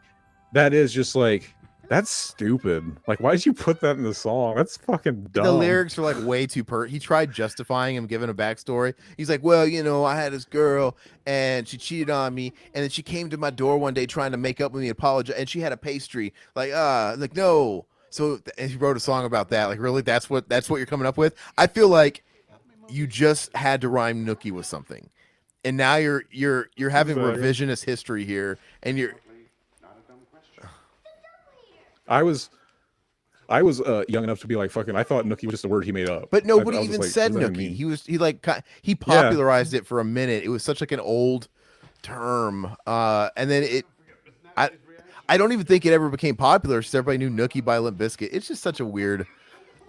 That is just like, that's stupid. Like, why did you put that in the song? That's fucking dumb. The lyrics are like way too he tried justifying him, giving a backstory. He's like, well, I had this girl and she cheated on me, and then she came to my door one day trying to make up with me, apologize, and she had a pastry. Like no. So he wrote a song about that. Like, really, that's what you're coming up with? I feel like you just had to rhyme nookie with something, and now you're having revisionist history here, and you're. I was young enough to be like, fucking, I thought nookie was just a word he made up. But nobody even said nookie. He popularized it for a minute. It was such like an old term, and then I don't even think it ever became popular, because everybody knew Nookie by Limp Bizkit. It's just such a weird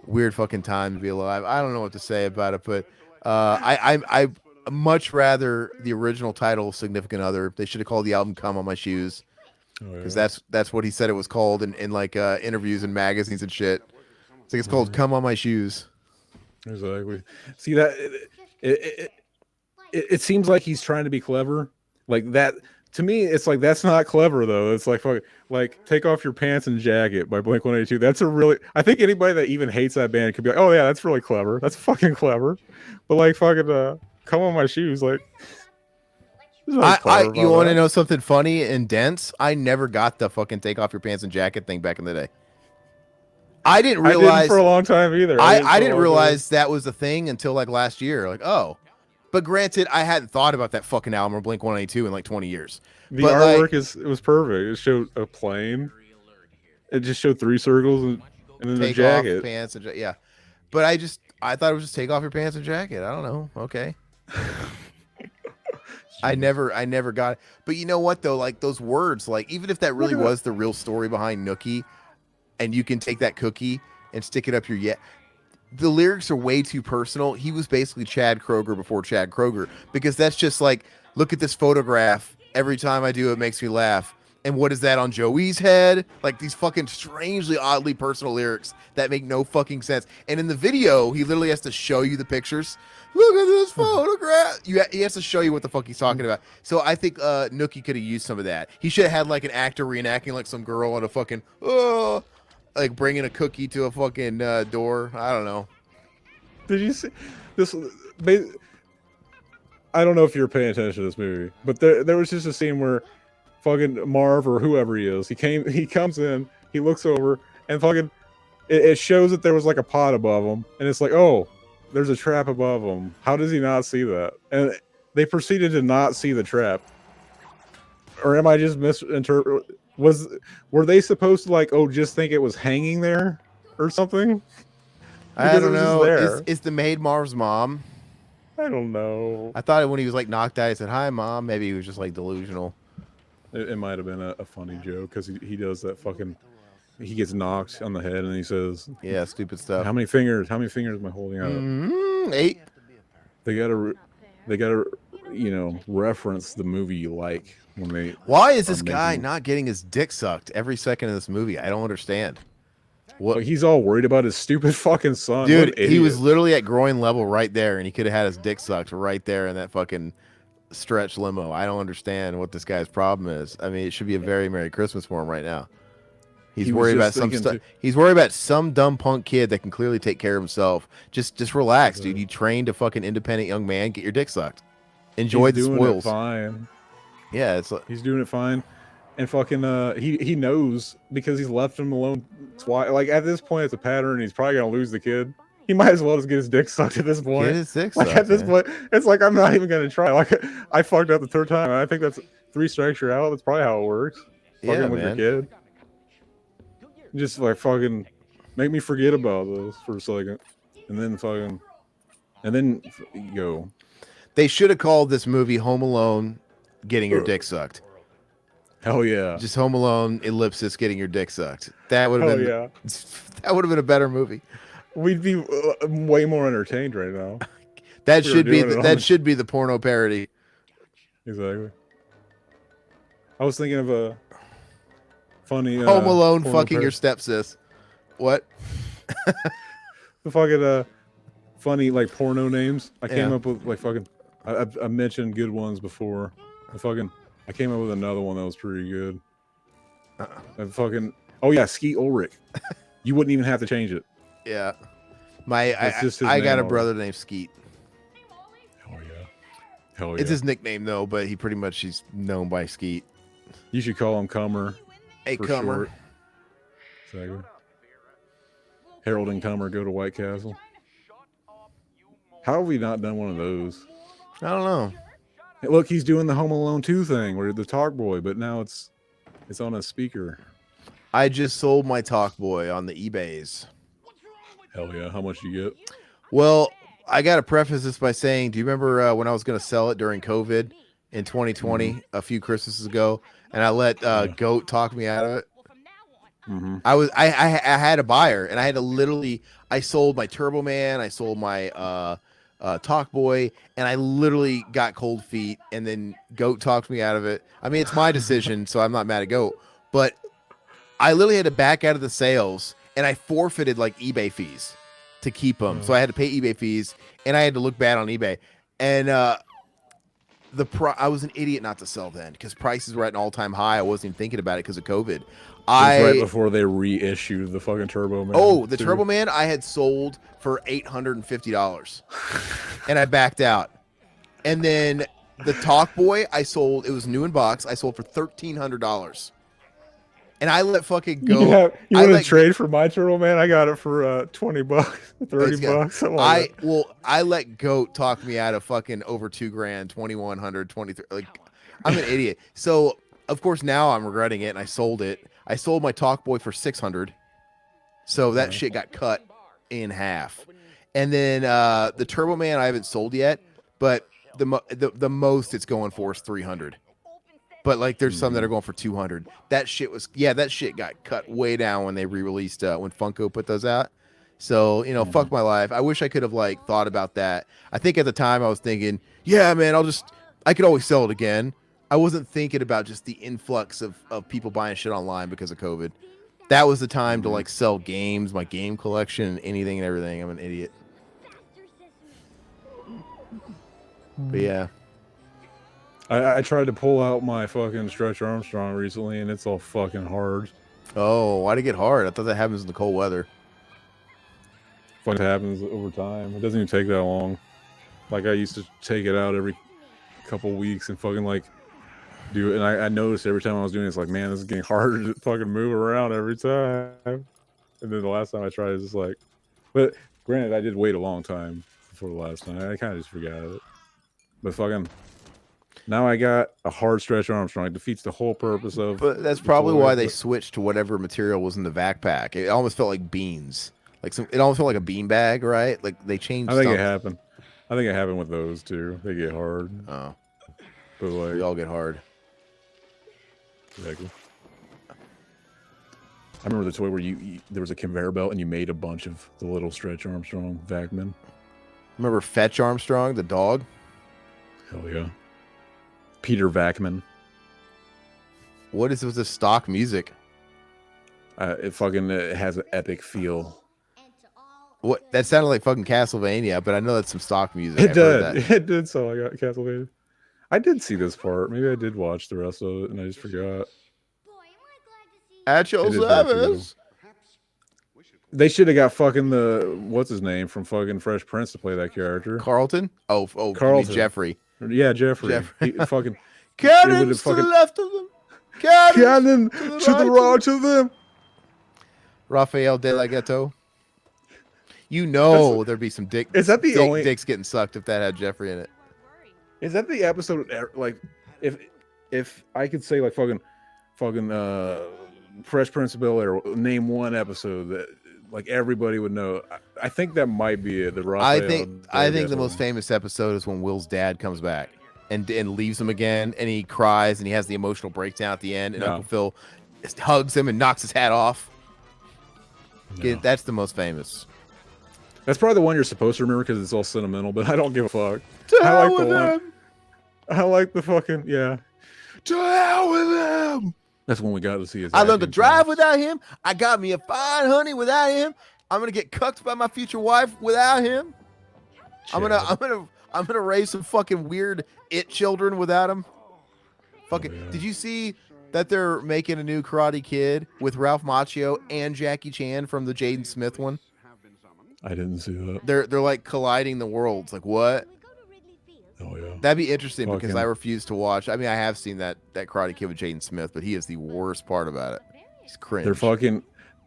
weird fucking time to be alive. I don't know what to say about it, but I much rather the original title, Significant Other. They should have called the album "Come on My Shoes," because that's what he said it was called in like interviews and magazines and shit. It's called "Come on My Shoes." Exactly. See that it seems like he's trying to be clever, like that. To me, it's like that's not clever though. It's like fuck, like Take Off Your Pants and Jacket by Blink-182. That's a really, I think anybody that even hates that band could be like, oh yeah, that's really clever. That's fucking clever. But like fucking Come on My Shoes, like you want to know something funny and dense? I never got the fucking Take Off Your Pants and Jacket thing back in the day. I didn't realize I didn't for a long time either. I didn't realize that was a thing until like last year. Like, oh. But granted, I hadn't thought about that fucking album or Blink-182 in like 20 years. The artwork it was perfect. It showed a plane. It just showed 3 circles and then the jacket. Take off pants and yeah. But I thought it was just take off your pants and jacket. I don't know. Okay. I never got it. But you know what though? Like those words, like even if that really was the real story behind Nookie, and you can take that cookie and stick it up your the lyrics are way too personal. He was basically Chad Kroger before Chad Kroger, because that's just like, look at this photograph. Every time I do it makes me laugh. And what is that on Joey's head? Like these fucking strangely, oddly personal lyrics that make no fucking sense. And in the video, he literally has to show you the pictures. Look at this photograph. He has to show you what the fuck he's talking about. So I think Nookie could have used some of that. He should have had like an actor reenacting like some girl on a fucking, like bringing a cookie to a fucking door. I don't know. Did you see this? I don't know if you're paying attention to this movie, but there was just a scene where fucking Marv or whoever he is, he comes in, he looks over, and fucking it shows that there was like a pot above him, and it's like, oh, there's a trap above him. How does he not see that? And they proceeded to not see the trap. Or am I just misinterpreting? Were they supposed to like, oh, just think it was hanging there or something? I don't know. Is the maid Marv's mom? I don't know. I thought when he was like knocked out, he said, "Hi, Mom." Maybe he was just like delusional. It might have been a funny joke because he does that fucking. He gets knocked on the head and he says, "Yeah, stupid stuff." How many fingers am I holding out? 8. They gotta, reference the movie you like when they. Why is this guy not getting his dick sucked every second of this movie? I don't understand. What? He's all worried about his stupid fucking son. Dude, he was literally at groin level right there, and he could have had his dick sucked right there in that fucking stretch limo. I don't understand what this guy's problem is. I mean, it should be a very Merry Christmas for him right now. He's worried about some stuff. He's worried about some dumb punk kid that can clearly take care of himself. Just relax, dude. You trained a fucking independent young man. Get your dick sucked. Enjoy the spoils. Fine. Yeah, he's doing it fine. And fucking he knows because he's left him alone twice. Like at this point, it's a pattern. He's probably gonna lose the kid. He might as well just get his dick sucked at this point. Get his dick sucked. Like at this point, it's like I'm not even gonna try. Like I fucked up the 3rd time. I think that's 3 strikes you're out. That's probably how it works. Fucking with your kid. Just like fucking make me forget about this for a second, and then go. They should have called this movie Home Alone, Getting Your Dick Sucked. Hell yeah! Just Home Alone, ellipsis, getting your dick sucked. That would have been. Yeah. That would have been a better movie. We'd be way more entertained right now. That should be the porno parody. Exactly. I was thinking of a funny Home Alone fucking your stepsis. What? The fucking funny like porno names. I came up with like fucking. I mentioned good ones before. I came up with another one that was pretty good. Oh yeah, Skeet Ulrich. You wouldn't even have to change it. Yeah, I got a brother named Skeet. Hell yeah. It's his nickname though, but he's known by Skeet. You should call him Cummer. Hey, Cummer. Exactly. Harold and Cummer go to White Castle. How have we not done one of those? I don't know. Hey, look, he's doing the Home Alone 2 thing where the Talk Boy, but now it's on a speaker. I just sold my Talk Boy on the eBays. Hell yeah. How much do you get? Well, I got to preface this by saying, do you remember when I was going to sell it during COVID in 2020, a few Christmases ago, and I let Goat talk me out of it? Mm-hmm. I had a buyer, and I had to literally, I sold my Turbo Man, I sold my Talk Boy, and I literally got cold feet, and then Goat talked me out of it. I mean, it's my decision, so I'm not mad at Goat, but I literally had to back out of the sales, and I forfeited like eBay fees to keep them. So I had to pay eBay fees, and I had to look bad on eBay. And I was an idiot not to sell then because prices were at an all-time high. I wasn't even thinking about it because of COVID. It was right before they reissued the fucking Turbo Man. Oh, the Turbo Man I had sold for $850, and I backed out. And then the Talk Boy I sold. It was new in box. I sold for $1,300. And I let fucking go. You want to trade for my Turtle Man? I got it for $20, $30. I let Goat talk me out of fucking over $2,000, 2,100, 23. Like, I'm an idiot. So of course now I'm regretting it, and I sold it. I sold my Talk Boy for $600. So that shit got cut in half. And then the Turbo Man I haven't sold yet, but the most it's going for is $300. But like, there's some that are going for $200. That shit got cut way down when they re-released when Funko put those out. So fuck my life. I wish I could have like thought about that. I think at the time I was thinking, yeah, man, I could always sell it again. I wasn't thinking about just the influx of people buying shit online because of COVID. That was the time to like sell games, my game collection, anything and everything. I'm an idiot. But yeah. I tried to pull out my fucking Stretch Armstrong recently, and it's all fucking hard. Oh, why'd it get hard? I thought that happens in the cold weather. Fucking happens over time. It doesn't even take that long. Like, I used to take it out every couple weeks and fucking like do it. And I noticed every time I was doing it, it's like, man, this is getting harder to fucking move around every time. And then the last time I tried, it's just like, but granted, I did wait a long time before the last time. I kind of just forgot it. But fucking, now I got a hard Stretch Armstrong. It defeats the whole purpose of. But that's probably why they switched to whatever material was in the vac pack. It almost felt like beans. It almost felt like a bean bag, right? Like they changed. I think it happened. I think it happened with those too. They get hard. Oh, but like they all get hard. Exactly. I remember the toy where there was a conveyor belt and you made a bunch of the little Stretch Armstrong Vacmen. Remember Fetch Armstrong, the dog? Hell yeah. Peter Vacman. What is with the stock music? It has an epic feel. What? That sounded like fucking Castlevania, but I know that's some stock music. It did. It did sound like Castlevania. I did see this part. Maybe I did watch the rest of it and I just forgot. At your service. They should have got fucking what's his name from fucking Fresh Prince to play that character. Carlton? Oh, Carlton. Jeffrey. Yeah, Jeffrey. Fucking cannons to the left of them. Cannon to the right of them. Raphael De La Ghetto. There'd be some dick. Is that the only dicks getting sucked if that had Jeffrey in it? Is that the episode? Like, if I could say like fucking Fresh Prince of Bel-Air, name one episode that like everybody would know. I think that might be it. I think the most famous episode is when Will's dad comes back and leaves him again, and he cries and he has the emotional breakdown at the end, and Uncle Phil hugs him and knocks his hat off. No. That's the most famous. That's probably the one you're supposed to remember because it's all sentimental, but I don't give a fuck. To hell with them. I like the fucking, yeah. To hell with them. That's when we got to see his. I learned to drive without him. I got me a fine honey without him. I'm gonna get cucked by my future wife without him. I'm gonna raise some fucking weird children without him. Fucking. Oh, yeah. Did you see that they're making a new Karate Kid with Ralph Macchio and Jackie Chan from the Jaden Smith one? I didn't see that. They're like colliding the worlds. Like what? Oh yeah. That'd be interesting because I refuse to watch. I mean, I have seen that Karate Kid with Jaden Smith, but he is the worst part about it. He's cringe.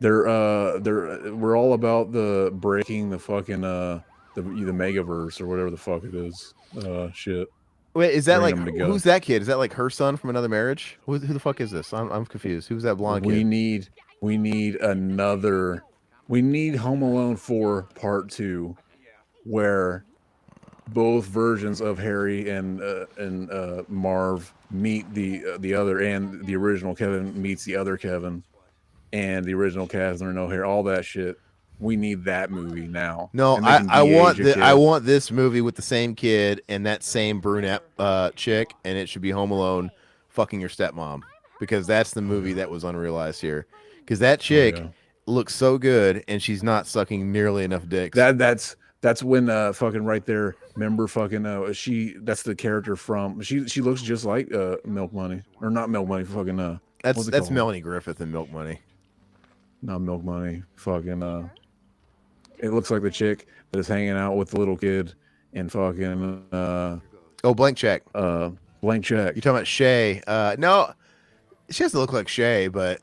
We're all about the breaking the fucking the Megaverse or whatever the fuck it is. Shit. Wait, is that like who's that kid? Is that like her son from another marriage? Who the fuck is this? I'm confused. Who's that blonde kid? We need another. We need Home Alone 4 Part 2, where both versions of Harry and Marv meet the other, and the original Kevin meets the other Kevin, and the original cast, there no hair, all that shit. We need that movie now. No, and they can I want de-age a kid. I want this movie with the same kid and that same brunette chick, and it should be Home Alone fucking your stepmom, because that's the movie that was unrealized here. Because that chick looks so good, and she's not sucking nearly enough dicks. That's when fucking right there. Remember fucking that's the character from she looks just like Milk Money, or not Milk Money, fucking that's Melanie Griffith in Milk Money. Not Milk Money, fucking it looks like the chick that is hanging out with the little kid and fucking Blank Check. Blank Check. You're talking about Shay. No, she doesn't look like Shay, but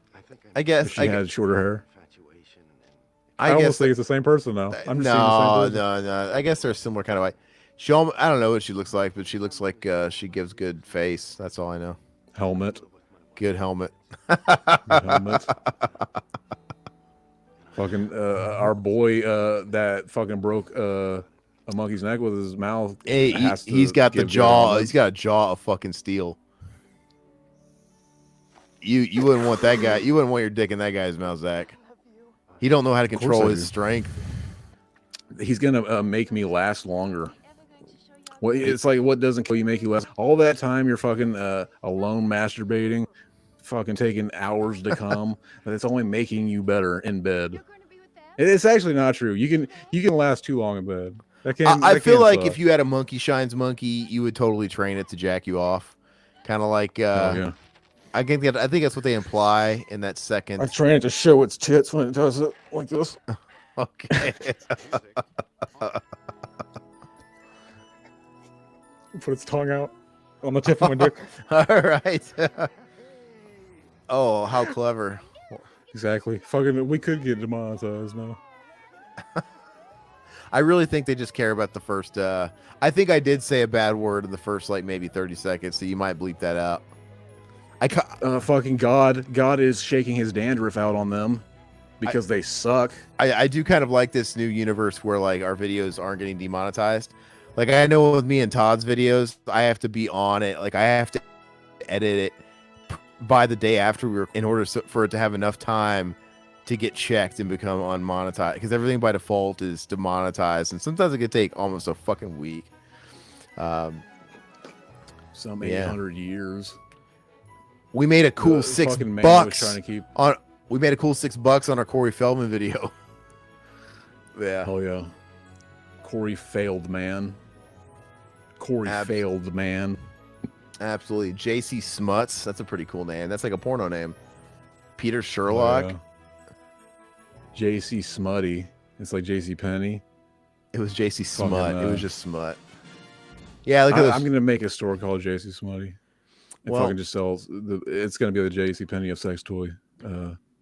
I guess she had shorter hair. I almost think it's the same person now. I'm just seeing the same person. No. I guess they're similar kind of like. I don't know what she looks like, but she looks like she gives good face. That's all I know. Helmet. Good helmet. Good helmet. Fucking our boy that fucking broke a monkey's neck with his mouth. Hey, he's got the jaw. He's got a jaw of fucking steel. You wouldn't want that guy. You wouldn't want your dick in that guy's mouth, Zach. He don't know how to control his strength. He's gonna make me last longer. Well, it's like, what doesn't kill you make you last. All that time you're fucking alone masturbating, fucking taking hours to come, but it's only making you better in bed. It's actually not true. You can last too long in bed. I feel like if you had a monkey shines monkey, you would totally train it to jack you off, kind of like. I think that's what they imply in that second. I train it to show its tits when it does it like this. Okay. Put its tongue out on the tip of my dick. All right. Oh, how clever. Exactly. Fucking, we could get demonetized now. I really think they just care about the first. I think I did say a bad word in the first, like, maybe 30 seconds, so you might bleep that out. Fucking God is shaking his dandruff out on them because they suck. I do kind of like this new universe where, like, our videos aren't getting demonetized. Like, I know with me and Todd's videos, I have to be on it. Like, I have to edit it by the day after in order for it to have enough time to get checked and become unmonetized, because everything by default is demonetized, and sometimes it could take almost a fucking week. Some 800 years. We made a cool $6 we made a cool $6 on our Corey Feldman video. Yeah. Oh yeah. Corey failed man. Failed man. Absolutely. JC Smuts. That's a pretty cool name. That's like a porno name. Peter Sherlock. Oh, yeah. JC Smutty. It's like JC Penny. It was JC Smut. It was just Smut. Yeah, look at this. I'm gonna make a store called JC Smutty. It fucking just sells. It's gonna be the JC Penny of sex toy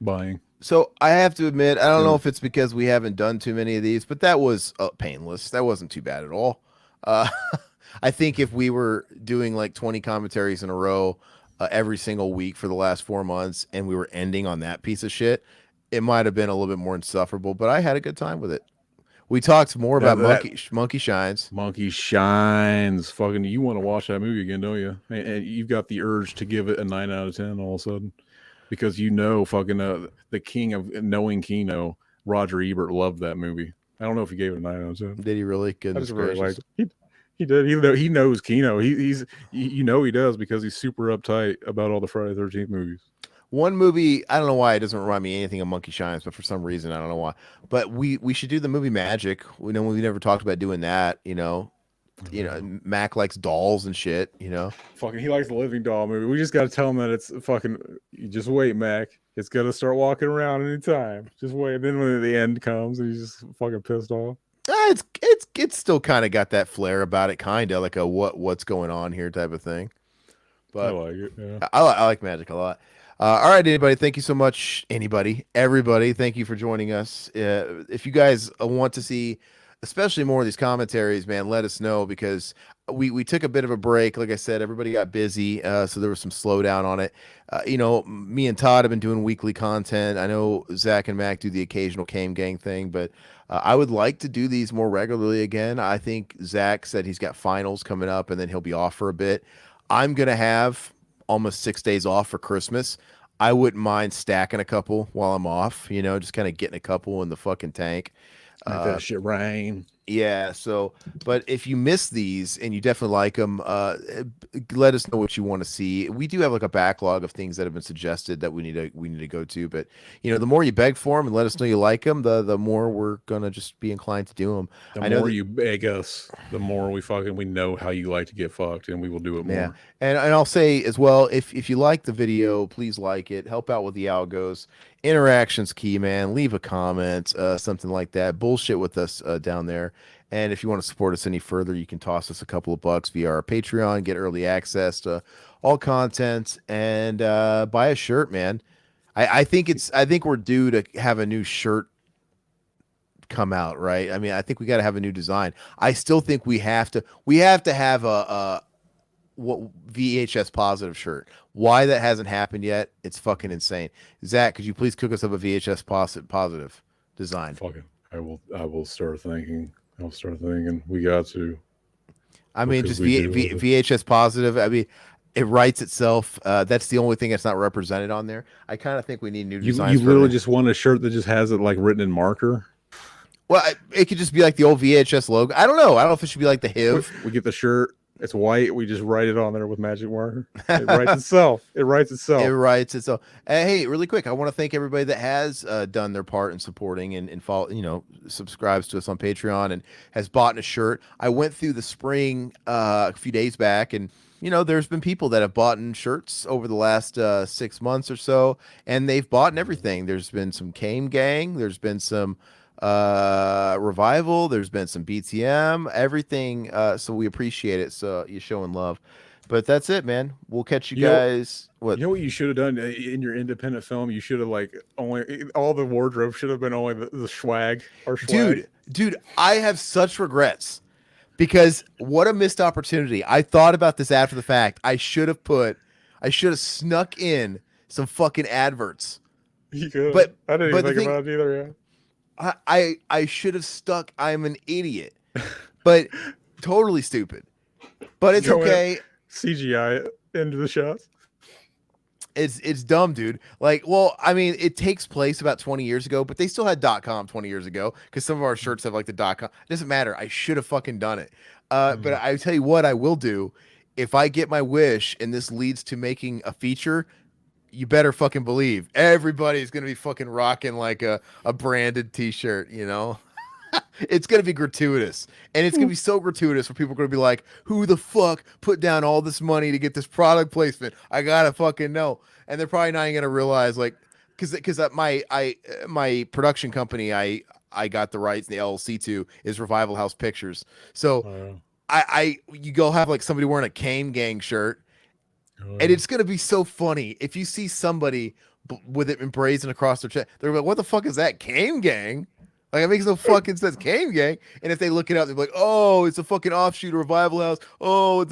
buying. So I have to admit, I don't know if it's because we haven't done too many of these, but that was painless. That wasn't too bad at all. I think if we were doing like 20 commentaries in a row every single week for the last 4 months, and we were ending on that piece of shit, it might have been a little bit more insufferable, but I had a good time with it. We talked more about Monkey Shines. Monkey Shines. Fucking, you want to watch that movie again, don't you? And you've got the urge to give it a 9 out of 10 all of a sudden. Because you know fucking the king of knowing Kino, Roger Ebert, loved that movie. I don't know if he gave it a 9 out of 10. Did he really? Goodness gracious. He did. He knows Kino. He does, because he's super uptight about all the Friday the 13th movies. One movie, I don't know why it doesn't remind me anything of Monkey Shines, but for some reason, I don't know why. But we should do the movie Magic. We never talked about doing that, you know. Mac likes dolls and shit, you know. Fucking, he likes the Living Doll movie. We just got to tell him that it's fucking. You just wait, Mac. It's gonna start walking around anytime. Just wait. And then when the end comes, and he's just fucking pissed off. It's still kind of got that flair about it, kind of like a what's going on here type of thing. But I like it. Yeah. I like Magic a lot. All right, anybody, thank you so much. Everybody, thank you for joining us. If you guys want to see especially more of these commentaries, man, let us know, because we took a bit of a break. Like I said, everybody got busy, so there was some slowdown on it. Me and Todd have been doing weekly content. I know Zach and Mac do the occasional Came Gang thing, but I would like to do these more regularly again. I think Zach said he's got finals coming up, and then he'll be off for a bit. I'm going to have almost 6 days off for Christmas. I wouldn't mind stacking a couple while I'm off, you know, just kind of getting a couple in the fucking tank. Make that shit rain. Yeah, so but if you miss these and you definitely like them, let us know what you want to see. We do have like a backlog of things that have been suggested that we need to go to, but you know, the more you beg for them and let us know you like them, the more we're gonna just be inclined to do them. The more you beg us, the more we know how you like to get fucked, and we will do it more. Yeah, and I'll say as well, if you like the video, please like it, help out with the algos. Interaction's key, man. Leave a comment, something like that. Bullshit with us down there. And if you want to support us any further, you can toss us a couple of bucks via our Patreon, get early access to all content, and buy a shirt, man. I think we're due to have a new shirt come out, right? I mean, I think we got to have a new design. I still think we have to have a what VHS positive shirt. Why that hasn't happened yet? It's fucking insane. Zach, could you please cook us up a VHS positive design? Fucking, I will start thinking. I'll start thinking. We got to. I mean, just VHS positive. I mean, it writes itself. That's the only thing that's not represented on there. I kind of think we need new designs. You literally just want a shirt that just has it like written in marker. Well, it could just be like the old VHS logo. I don't know. I don't know if it should be like the HIV. We get the shirt. It's white. We just write it on there with magic marker. It writes itself. It writes itself. It writes itself. Hey, really quick, I want to thank everybody that has done their part in supporting and follow, you know, subscribes to us on Patreon and has bought a shirt. I went through the spring a few days back, and you know, there's been people that have bought shirts over the last 6 months or so, and they've bought everything. There's been some Kame Gang. There's been some Revival, there's been some BTM, everything, so we appreciate it, so you're showing love. But that's it, man. We'll catch you guys. You know what you should have done in your independent film? You should have like only all the wardrobe should have been only the swag or swag. Dude, I have such regrets because what a missed opportunity. I thought about this after the fact. I should have snuck in some fucking adverts. You could, but I didn't even think about it either. Yeah. I should have stuck. I'm an idiot, but totally stupid. But it's okay. CGI into the shots. It's dumb, dude. Like, well, I mean, it takes place about 20 years ago, but they still had .com 20 years ago because some of our shirts have like the .com. It doesn't matter. I should have fucking done it. But I tell you what, I will do if I get my wish and this leads to making a feature. You better fucking believe everybody's gonna be fucking rocking like a branded t-shirt, you know. It's gonna be gratuitous, and it's gonna be so gratuitous where people are gonna be like, who the fuck put down all this money to get this product placement? I gotta fucking know. And they're probably not even gonna realize, like, because my production company I got the rights and the LLC to is Revival House Pictures. So you go have like somebody wearing a Kame Gang shirt. And it's gonna be so funny if you see somebody with it emblazoned across their chest. They're like, "What the fuck is that? Kame Gang?" Like, it makes no fucking sense. Kame Gang. And if they look it up, they're like, "Oh, it's a fucking offshoot of Revival House. Oh,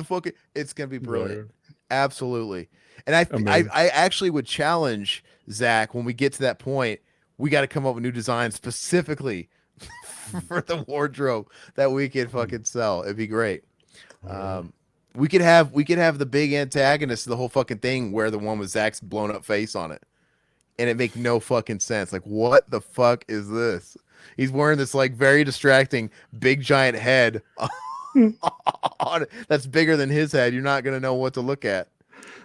it's gonna be brilliant." Absolutely. And I actually would challenge Zach when we get to that point. We got to come up with new designs specifically for the wardrobe that we can fucking sell. It'd be great. We could have the big antagonist of the whole fucking thing wear the one with Zach's blown up face on it. And it make no fucking sense. Like, what the fuck is this? He's wearing this like very distracting big giant head on it that's bigger than his head. You're not gonna know what to look at.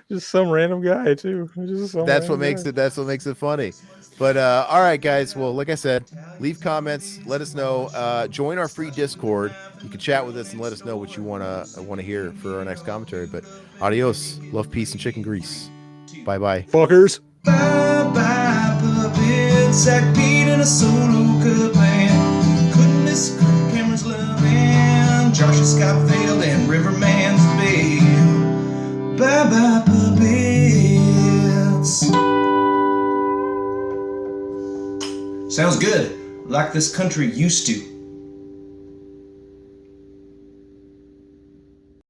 Just some random guy too. That's what makes it funny. But all right, guys. Well, like I said, leave comments. Let us know. Join our free Discord. You can chat with us and let us know what you wanna hear for our next commentary. But adios, love, peace, and chicken grease. Bye bye, fuckers. Bye bye, puppet. Zach Pete in a solo cut band. Couldn't miss Cameron's loving. Josh and Scott failed and Riverman's babe. Bye bye, puppets. Sounds good, like this country used to.